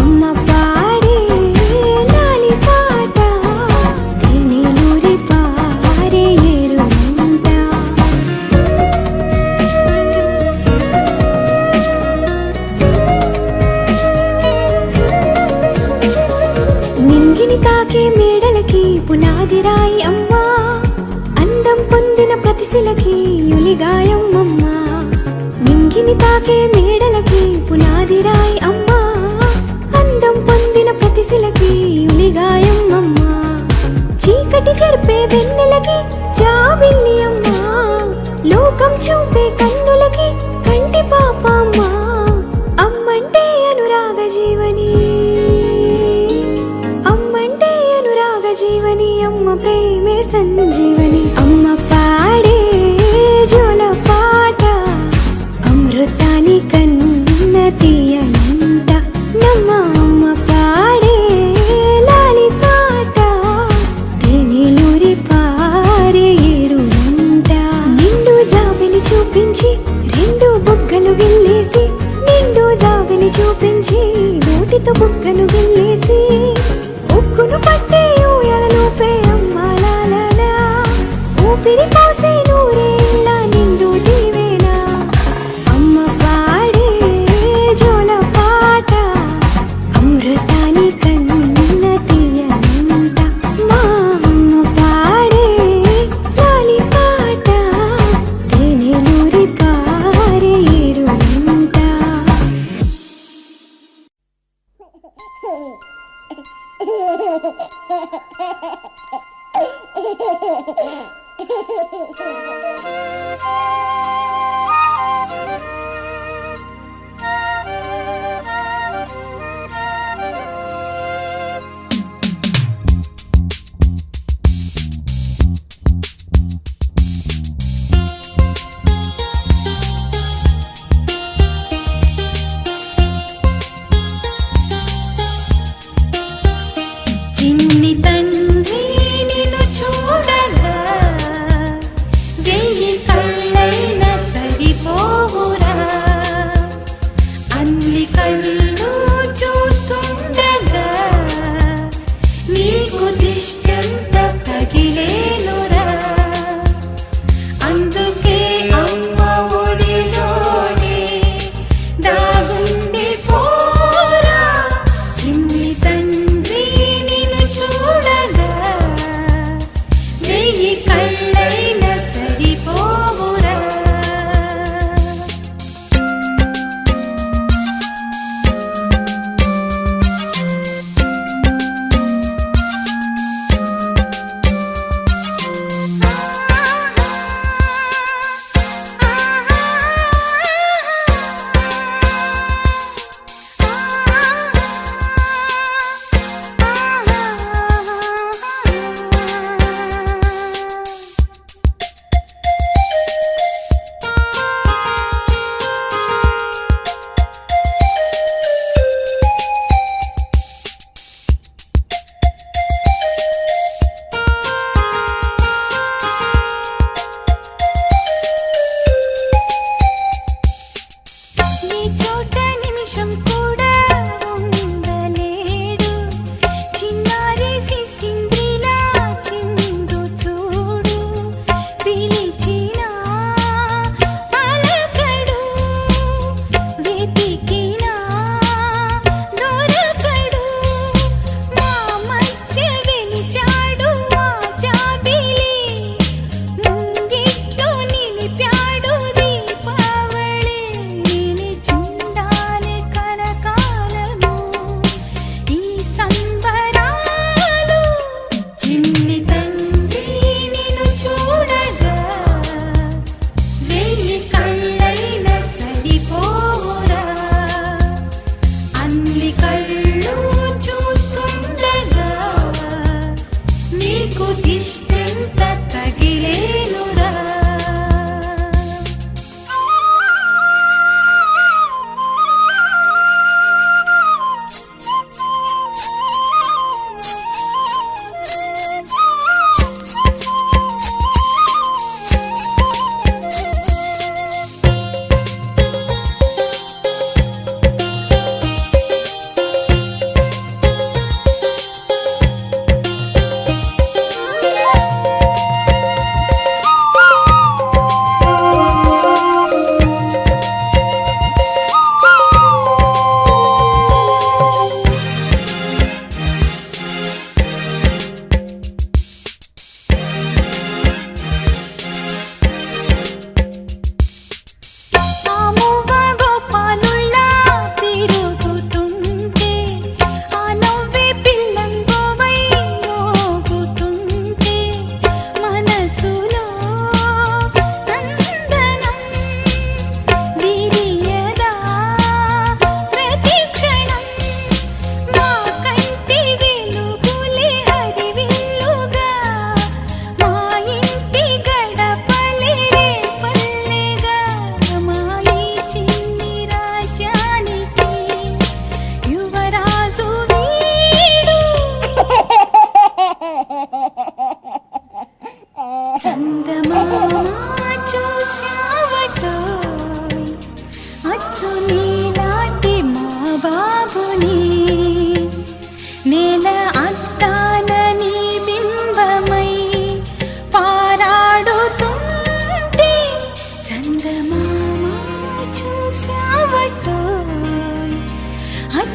అమ్మ పాడే లాలి పాట తేనెలూరి పారే ఏరుమంట. నింగిని తాకే మేడలకి పునాది రాయి అమ్మా, అందం పొందిన ప్రతిశిలకి యులిగాయం అమ్మా. నింగిని తాకే మేడలకి పునాది రాయి అమ్మా, అందం పొందిన ప్రతిశిలకి యులిగాయం అమ్మా. చీకటి చెరిపే వెన్నెలకి జాబిల్లి అమ్మా, లోకం చూపే కన్నులకి కంటి పాప అమ్మా. అమ్మంటే అనురాగ జీవని, అమ్మంటే అనురాగ జీవని, అమ్మ ప్రేమే సంజీవని. అమ్మ పాడే జోల పాట అమృతాని కన్న తీయనంట. నమ్మ అమ్మ పాడే లాలి పాట తేనెలూరి పారే ఏరునంట. నిండు జాబిలి చూపించి రెండు బుగ్గలు గిల్లేసి, నిండు జాబిలి చూపించి నోటితో బుగ్గను గిల్లేసి, ఉక్కును పట్టే ఊయలలోపే అమ్మాలా, ఊపిరి పోసే నూరేళ్ళ నిండు దీవేనా. అమ్మ పాడే జోల పాట అమృతాని కన్న తీయనంట. మా అమ్మ పాడే లాలి పాట తేనెలూరి పారే ఏరునంట. చిన్ని తండ్రి నిన్ను చూడగా వెయ్యి కళ్ళైన సరిపోవురా, అన్ని కళ్ళు చూస్తుండగా నీకు దిష్టంత తగిలేనురా. అందుకే అమ్మ ఒడిలోనే దాగుండి పోరా. చిన్ని తండ్రి నిన్ను చూడగా వెయ్యి కళ్ళైన సరిపోవురా. ఈ చోట నిమిషం కూడా ఉండలేడు, చిన్నారి సిసింద్రిలా చిందు చూడు. పిలిచినా పలకడు, వెతికినా దొరకడు. మా మధ్య వెలిశాడు ఆ జాబిలి, ముంగిట్లో నిలిపాడు దీపావళి. నిలిచుండాలి కలకాలము ఈ సంబరాలు. చిన్ని తండ్రి నిన్ను చూడగా వెయ్యి కళ్ళైన సరిపోరా, అన్ని కళ్ళు చూస్తుండగా నీకు దిష్టంత తగిలేనురా.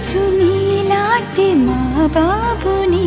అచ్చు మీలాంటి మా బాబుని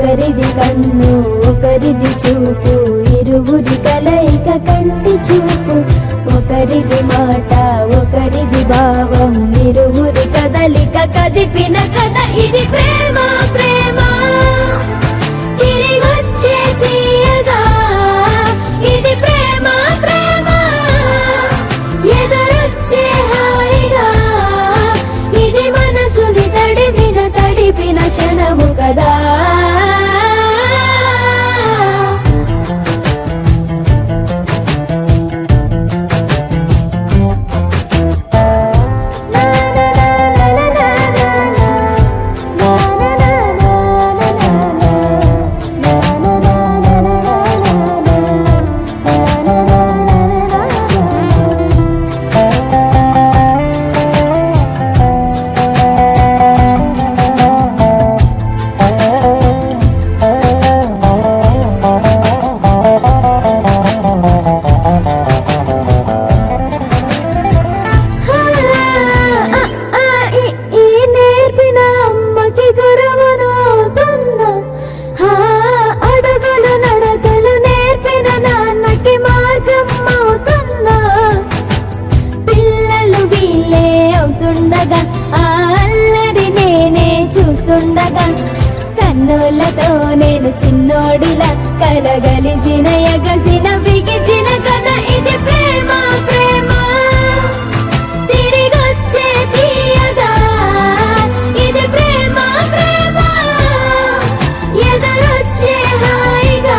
ఒకరిది కన్ను ఒకరిది చూపు ఇరువురి కలయిక కంటి చూపు ఒకరిది మాట ఒకరిది భావం ఇరువురి కదలిక కదిపిన కథ ఇది ప్రేమ ప్రేమ తిరిగొచ్చే తీయగా ఇది ప్రేమ ప్రేమ ఎదురొచ్చే హాయిగా ఇది మనసుని తడిపిన క్షణము కదా కన్నులతో నేను చిన్నోడిలా కలగలిసిన ఎగసిన బిగిసిన కథ ఇది ప్రేమ ప్రేమ తిరిగొచ్చే తీయగా ఇది ప్రేమ ప్రేమ ఎదురొచ్చే హాయిగా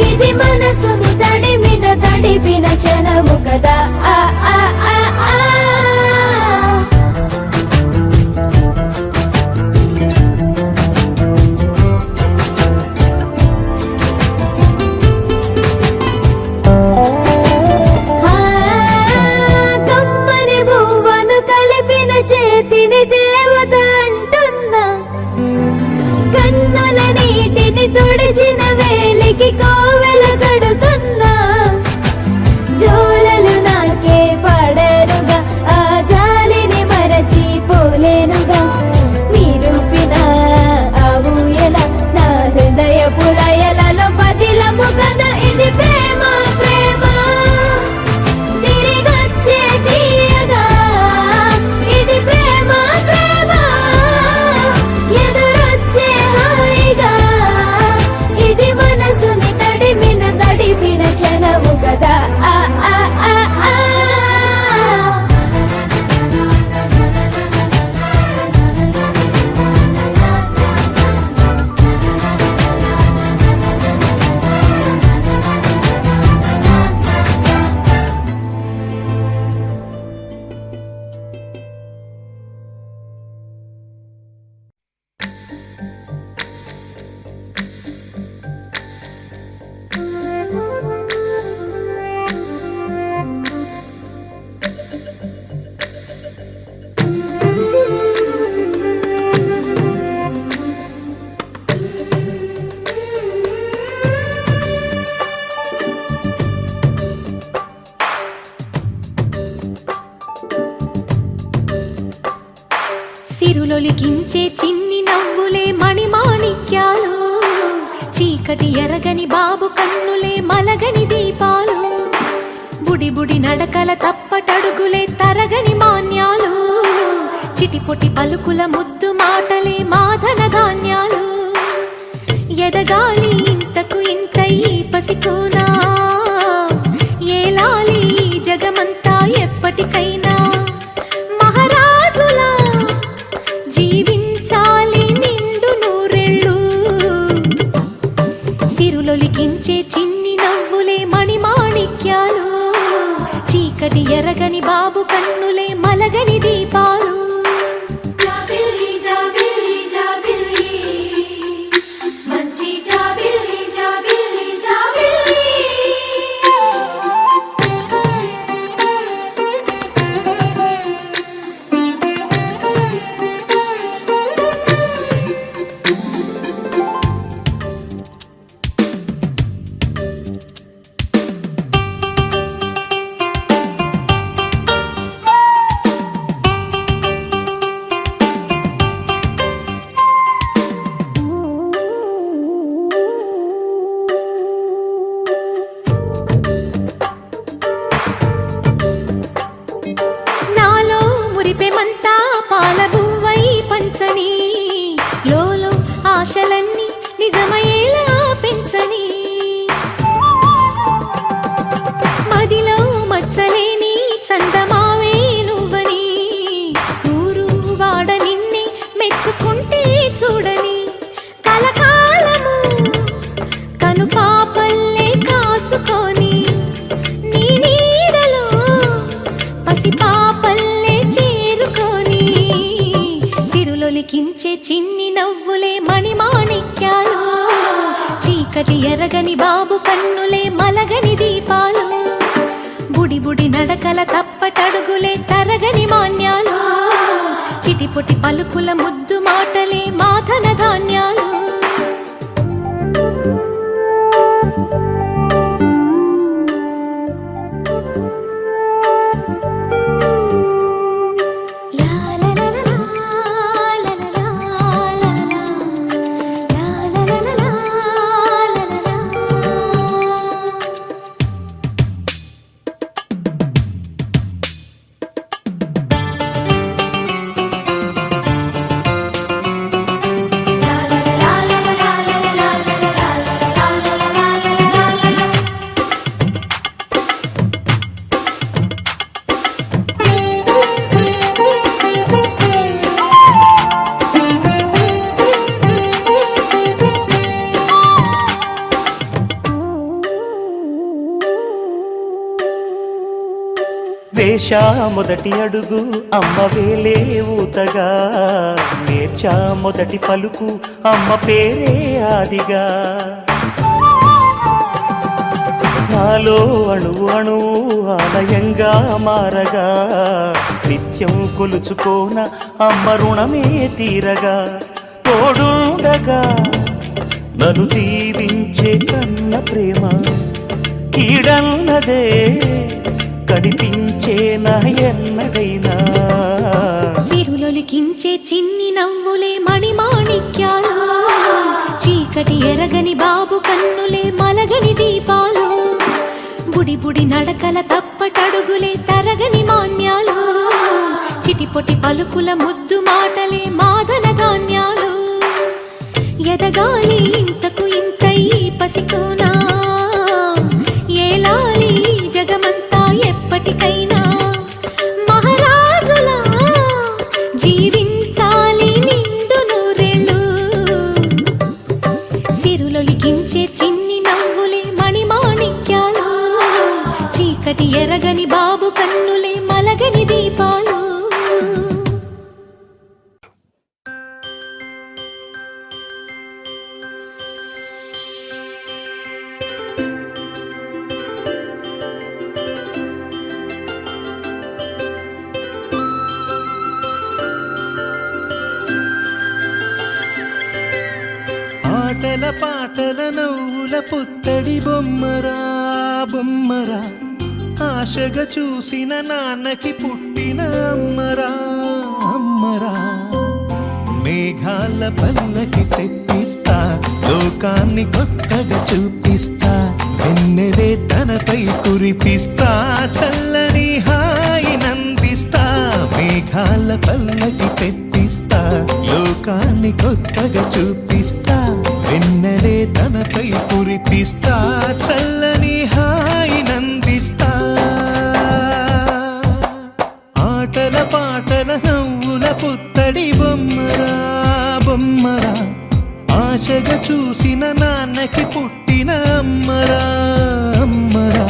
ఇది మనసుని తడిపిన క్షణము కదా ఆ ఆ ఆ ఆ చేతిని దేవత అంటున్నా కన్నుల నీటిని తుడిచిన వేలికి కోవెల కడుతున్నా జోలలు నాకే పడరుగా ఆ జాలిని మరచి పోలేనుగా నిరూపిన ఆ ఊయల నా హృదయ పులయలలో పదిలము కదా ఇది ప్రేమ ప్రేమ తిరిగొచ్చే తీయగా ఇది ప్రేమ ప్రేమ ఎదురొచ్చే హాయిగా ఇది మనసుని తడిపిన క్షణము కదా ఆ ఆ ఆ ఆ సిరులొలికించే చిన్ని నవ్వులే మణిమాణిక్యాలు చీక చీకటి ఎరగని బాబు కన్నులే మలగని దీపాలు, బుడి బుడి నడకల తప్పటడుగులే తరగని మాన్యాలు, చిటిపొటి పలుకుల ముద్దు మాటలే మాధన ధాన్యాలు. ఎదగాలి ఇంతకు ఇంత ఈ పసికోనా, ఏలాలి జగమంతా ఎప్పటికైనా, మహారాజులా జీవించాలి నిండు నూరెళ్ళు. సిరులొలికించే చిన్ని నవ్వులే మణిమాణిక్యాలు, చీకటి ఎరగని బాబు కన్నులే మలగని దీపాలు. జాబిల్లి జాబిల్లి జాబిల్లి, మంచి జాబిల్లి జాబిల్లి జాబిల్లి. నాలో మురిపెమంతా పాలబువ్వై పంచని, లోలో ఆశలన్నీ నిజమయ్యేలా పెంచని, మదిలో మచ్చలేని చందమావే నువ్వని, ఊరు వాడ నిన్నే మెచ్చుకుంటే చూడని, కలకాలము కను పాపల్లే కాసుకొని, నీ నీడలో పసి పాపల్లే చేరుకొని, సిరులొలికించే చిన్ని నవ్వులే మణిమాణిక్యాలు, చీకటి ఎరగని బాబు కన్నులే మలగని దీపాలు, బుడి బుడి నడకల తప్పటడుగులే తరగని మాన్యాలు, చిటిపొటి పలుకుల ముద్దు మాటలే మాధన ధాన్యాలు. వేశా మొదటి అడుగు అమ్మ వేలే ఊతగా, నేర్చా మొదటి పలుకు అమ్మ పేరే ఆదిగా, నాలో అణువు అణువు ఆలయంగా మారగా, నిత్యం కొలుచుకోన అమ్మ రుణమే తీరగా, తోడుండగా నన్ను దీవించే కన్న ప్రేమ కీడన్నదే కనిపించే నా ఎన్నడైనా. సిరులొలికించే చిన్ని నవ్వులే మణిమాణిక్యాలు, చీకటి ఎరగని బాబు కన్నులే మలగని దీపాలు, బుడి బుడి నడకల తప్పటడుగులే తరగని మాన్యాలు, చిటిపొటి పలుకుల ముద్దు మాటలే మాధన ధాన్యాలు. ఎదగాలి ఇంతకు ఇంత ఈ పసికోనా, ఏలాలి జగమంతా ఎప్పటికైనా, మహారాజులా జీవించాలి నిండు నూరెళ్ళు. సిరులొలికించే చిన్ని నవ్వులే మణిమాణిక్యాలు, చీకటి ఎరగని బాబు కన్నులే మలగని దీపాలు. ఆటల పాటల నవ్వుల పుత్తడి బొమ్మరా బొమ్మరా, ఆశగా చూసిన నాన్నకి పుట్టిన అమ్మరా అమ్మరా, మేఘాల పల్లకి తెప్పిస్తా, లోకాన్ని కొత్తగా చూపిస్తా, వెన్నెలే తనపై కురిపిస్తా, చల్లని హాయినందిస్తా. మేఘాల పల్లకి తెప్పిస్తా, లోకాన్ని కొత్తగా చూపిస్తా, వెన్నెలే తనపై కురిపిస్తా, చల్లని హాయినందిస్తా. ఆటల పాటల నవ్వుల పుత్తడి బొమ్మరా బొమ్మరా, ఆశగా చూసిన నాన్నకి పుట్టిన అమ్మరా అమ్మరా.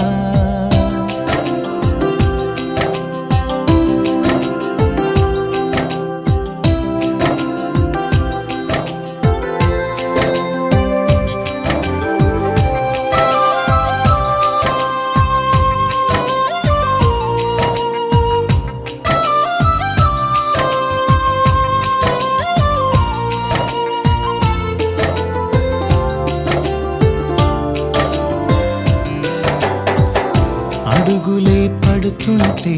అడుగులే పడుతుంటే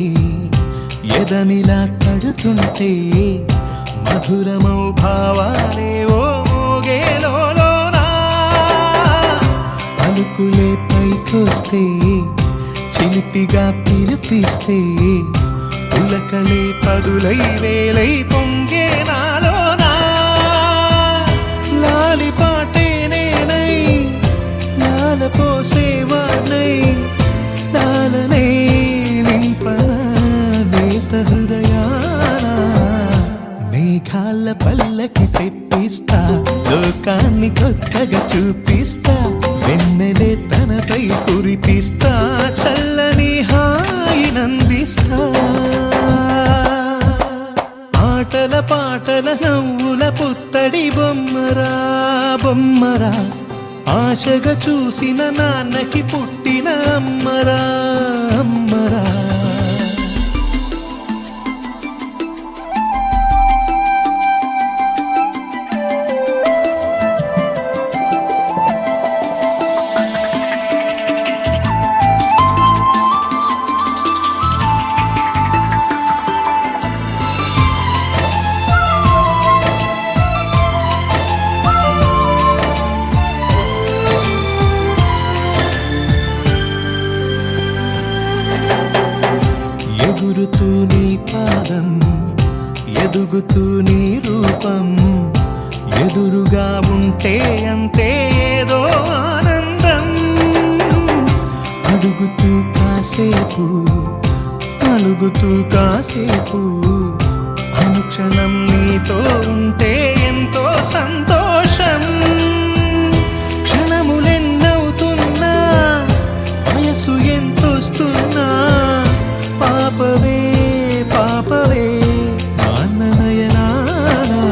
ఎదనిలా తడుతుంటే, మధురమౌ భావాలే ఓ మోగేలోనా. పలుకులే పైకొస్తే చిలిపిగా పిలిపిస్తే, పులకలే పదులై వేలై పొంగే నాలోనా. లాలి పాటే నేనై లాల పోసేవాణ్ణై, లాలనే నింపన నేత హృదయాన. మేఘాల పల్లకి తెప్పిస్తా, లోకాన్ని కొత్తగా చూపిస్తా, వెన్నెలే తనపై కురిపిస్తా, చల్లని హాయినందిస్తా. ఆటల పాటల నవ్వుల పుత్తడి బొమ్మరా బొమ్మరా, ఆశగా చూసిన నాన్నకి పుట్టిన అమ్మరా అమ్మరా. ఎగురుతూ నీ పాదం, ఎదుగుతూ నీ రూపం, ఎదురుగా ఉంటే అంతే ఏదో ఆనందం. అడుగుతూ కాసేపు అలుగుతూ కాసేపు, అనుక్షణం నీతో ఉంటే ఎంతో సంతోషం. క్షణములెన్నవుతున్నా వయసు ఎంతొస్తున్నా, పాపవే పాపవే నాన్ననయనానా.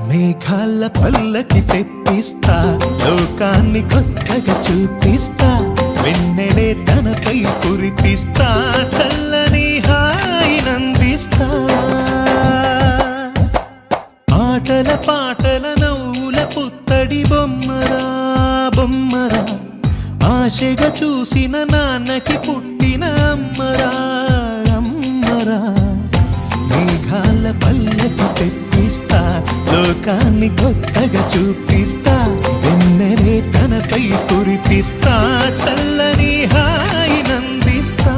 మేఘాల పల్లకి తెప్పిస్తా, లోకాన్ని కొత్తగా చూపిస్తా, వెన్నెలే తనపై కురిపిస్తా, చల్లని హాయినందిస్తా. ఆటల పాటల నవ్వుల పుత్తడి బొమ్మరా బొమ్మరా, ఆశగా చూసిన నాన్నకి పుట్టిన అమ్మరా అమ్మరా. మేఘాల పల్లకి తెప్పిస్తా, లోకాన్ని కొత్తగా చూపిస్తా, వెన్నెలే తనపై కురిపిస్తా, చల్లని హాయినందిస్తా.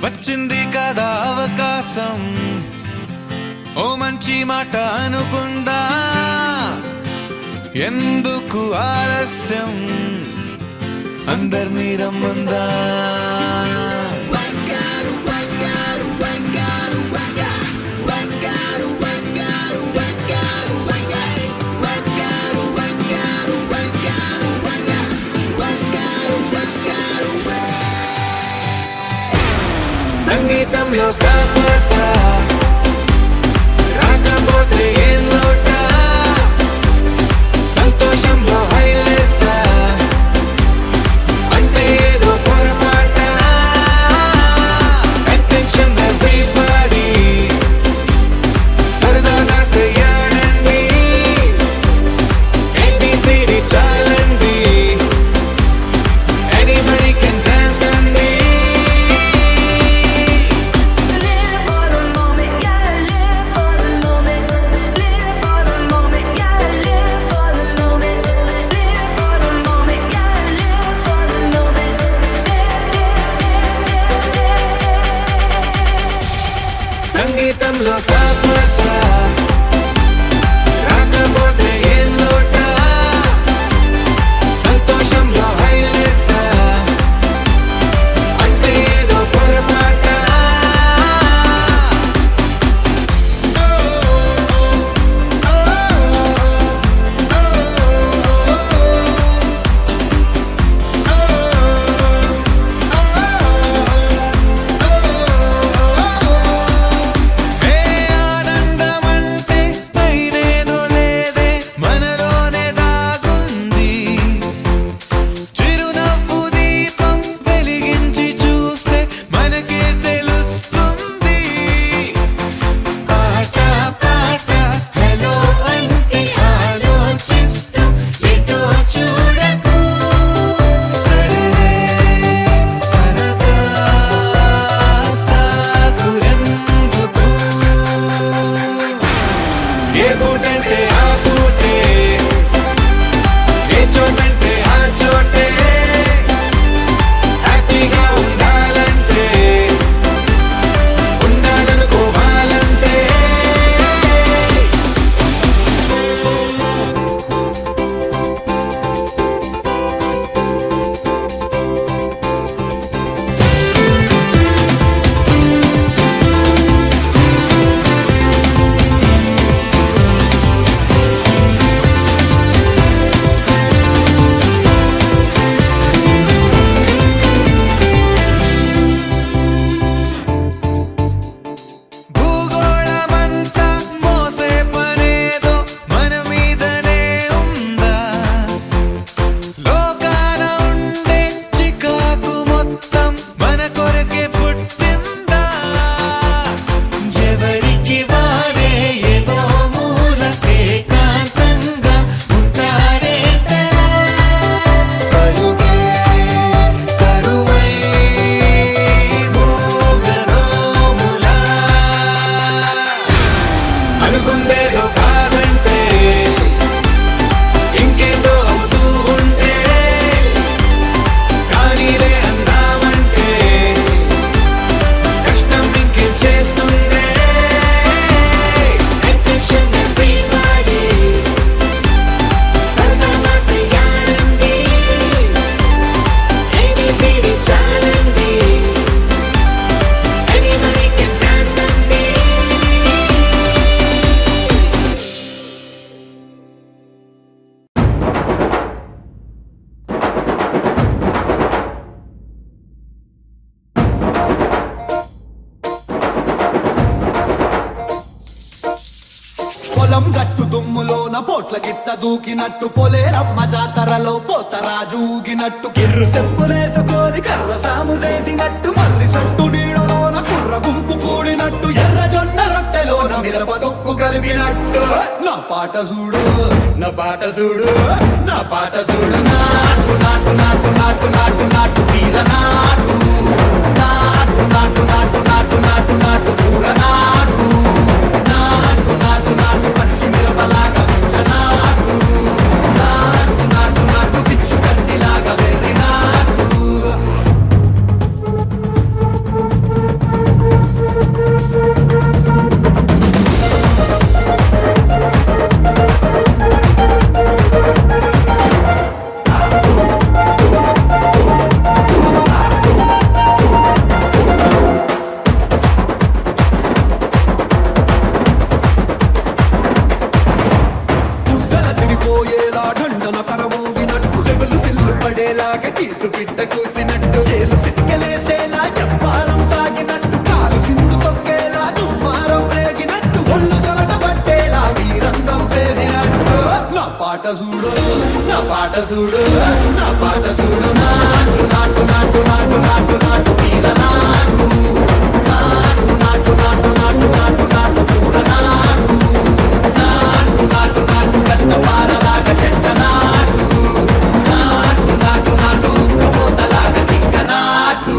వచ్చింది కదా అవకాశం, ఓ మంచి మాట అనుకుందా, ఎందుకు ఆలస్యం, అందరినీ రమ్మందా. సంగీతంలో సమస్య రాకపోతే ఏం లోట, సంతోషంలో హైలెస్స సంగీతంలో సాపసా రాకపోతే ఏం లోట సంతోషంలో హైలేసా అంటే ఏదో పొరపాట ఏ పూటంటే ఆ పూటే ఏ చోటంటే ఆ చోటే హ్యాపీగా ఉండాలంటే ఉండాలనుకోవాలంటే భూగోళమంతా మోసే పనేదో మన మీదనే ఉందా లోకాన ఉండే చికాకు మొత్తం మన కొరకే పుట్టిందా ఎవరికి వారే ఏదో మూలకే ఏకాంతంగా ఉంటారేట కరువై మోగనోములా అనుకుందేదో కాదంటే ఇంకేదో అవుతూ ఉంటే కానీలే అందామంటే కష్టం ఇంకేం చేస్తుందే Attention everybody, సరదాగా చేయాలండి, ABCD చాలండి, anybody can dance అండి. పొలం గట్టు దుమ్ములోన పోట్ల గిట్ట దూకినట్టు పొలేరమ్మ జాతరలో పోతరాజు ఊగినట్టు కిర్రు చెప్పులేసుకొని కర్ర సాము చేసినట్టు మర్రి సొట్టు నీడలోన కుర్ర గుంపు కూడినట్టు ఎర్ర జొన్న రొట్టెలోన మిరప దొక్కు కలిపినట్టు నా పాట చూడు నా పాట చూడు నా పాట చూడు నాటు నాటు నాటు నాటు నాటు నాటు తీర నాటు నాటు నాటు నాటు నాటు నాటు నాటు పూర నాటు నాటు నాటు నాటు పచ్చి మిరపలాగా పిచ్చ నాటు నాటు నాటు నాటు పిచ్చు కత్తిలాగా వెర్రి నాటు గుండెల తిరిగిపోయేలా దండన కరమోగినట్టు సెవెలు సిల్లు పడేలాగా చీసు పిట్ట కూసినట్టు చేలు సిక్కలేసేలా చెప్పారం సాగినట్టు కాలు సింధు తొక్కేలా దుమ్మారం రేగినట్టు ఒళ్ళు సొరట పట్టేలా వీరంగం చేసినట్టు నా పాట చూడు నా పాట చూడు నా పాట చూడు నాటు నాటు నాటు నాటు నాటు నాటు వీర నాటు నాటు నాటు నాటు నాటు నాటు నాటు పూర నాటు నాటు నాటు నాటు కట్ట పారలాగా చెట్ట నాటు నాటు నాటు నాటు కబోతలాగా తిక్క నాటు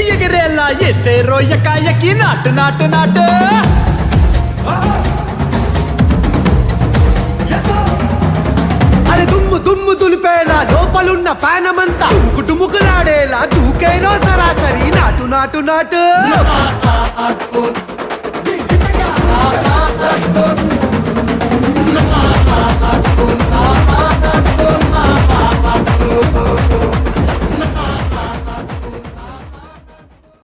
ఎగిరేసి ఎగిరేలా ఎసే రోయకాయకి నాటు నాటు నాటు అరే దుమ్ము దుమ్ము దులిపేలా లోపలున్న పానమంతా డుముకు డుముకులాడేలా దూకేరో సరాసరి నాటు నాటు నాటు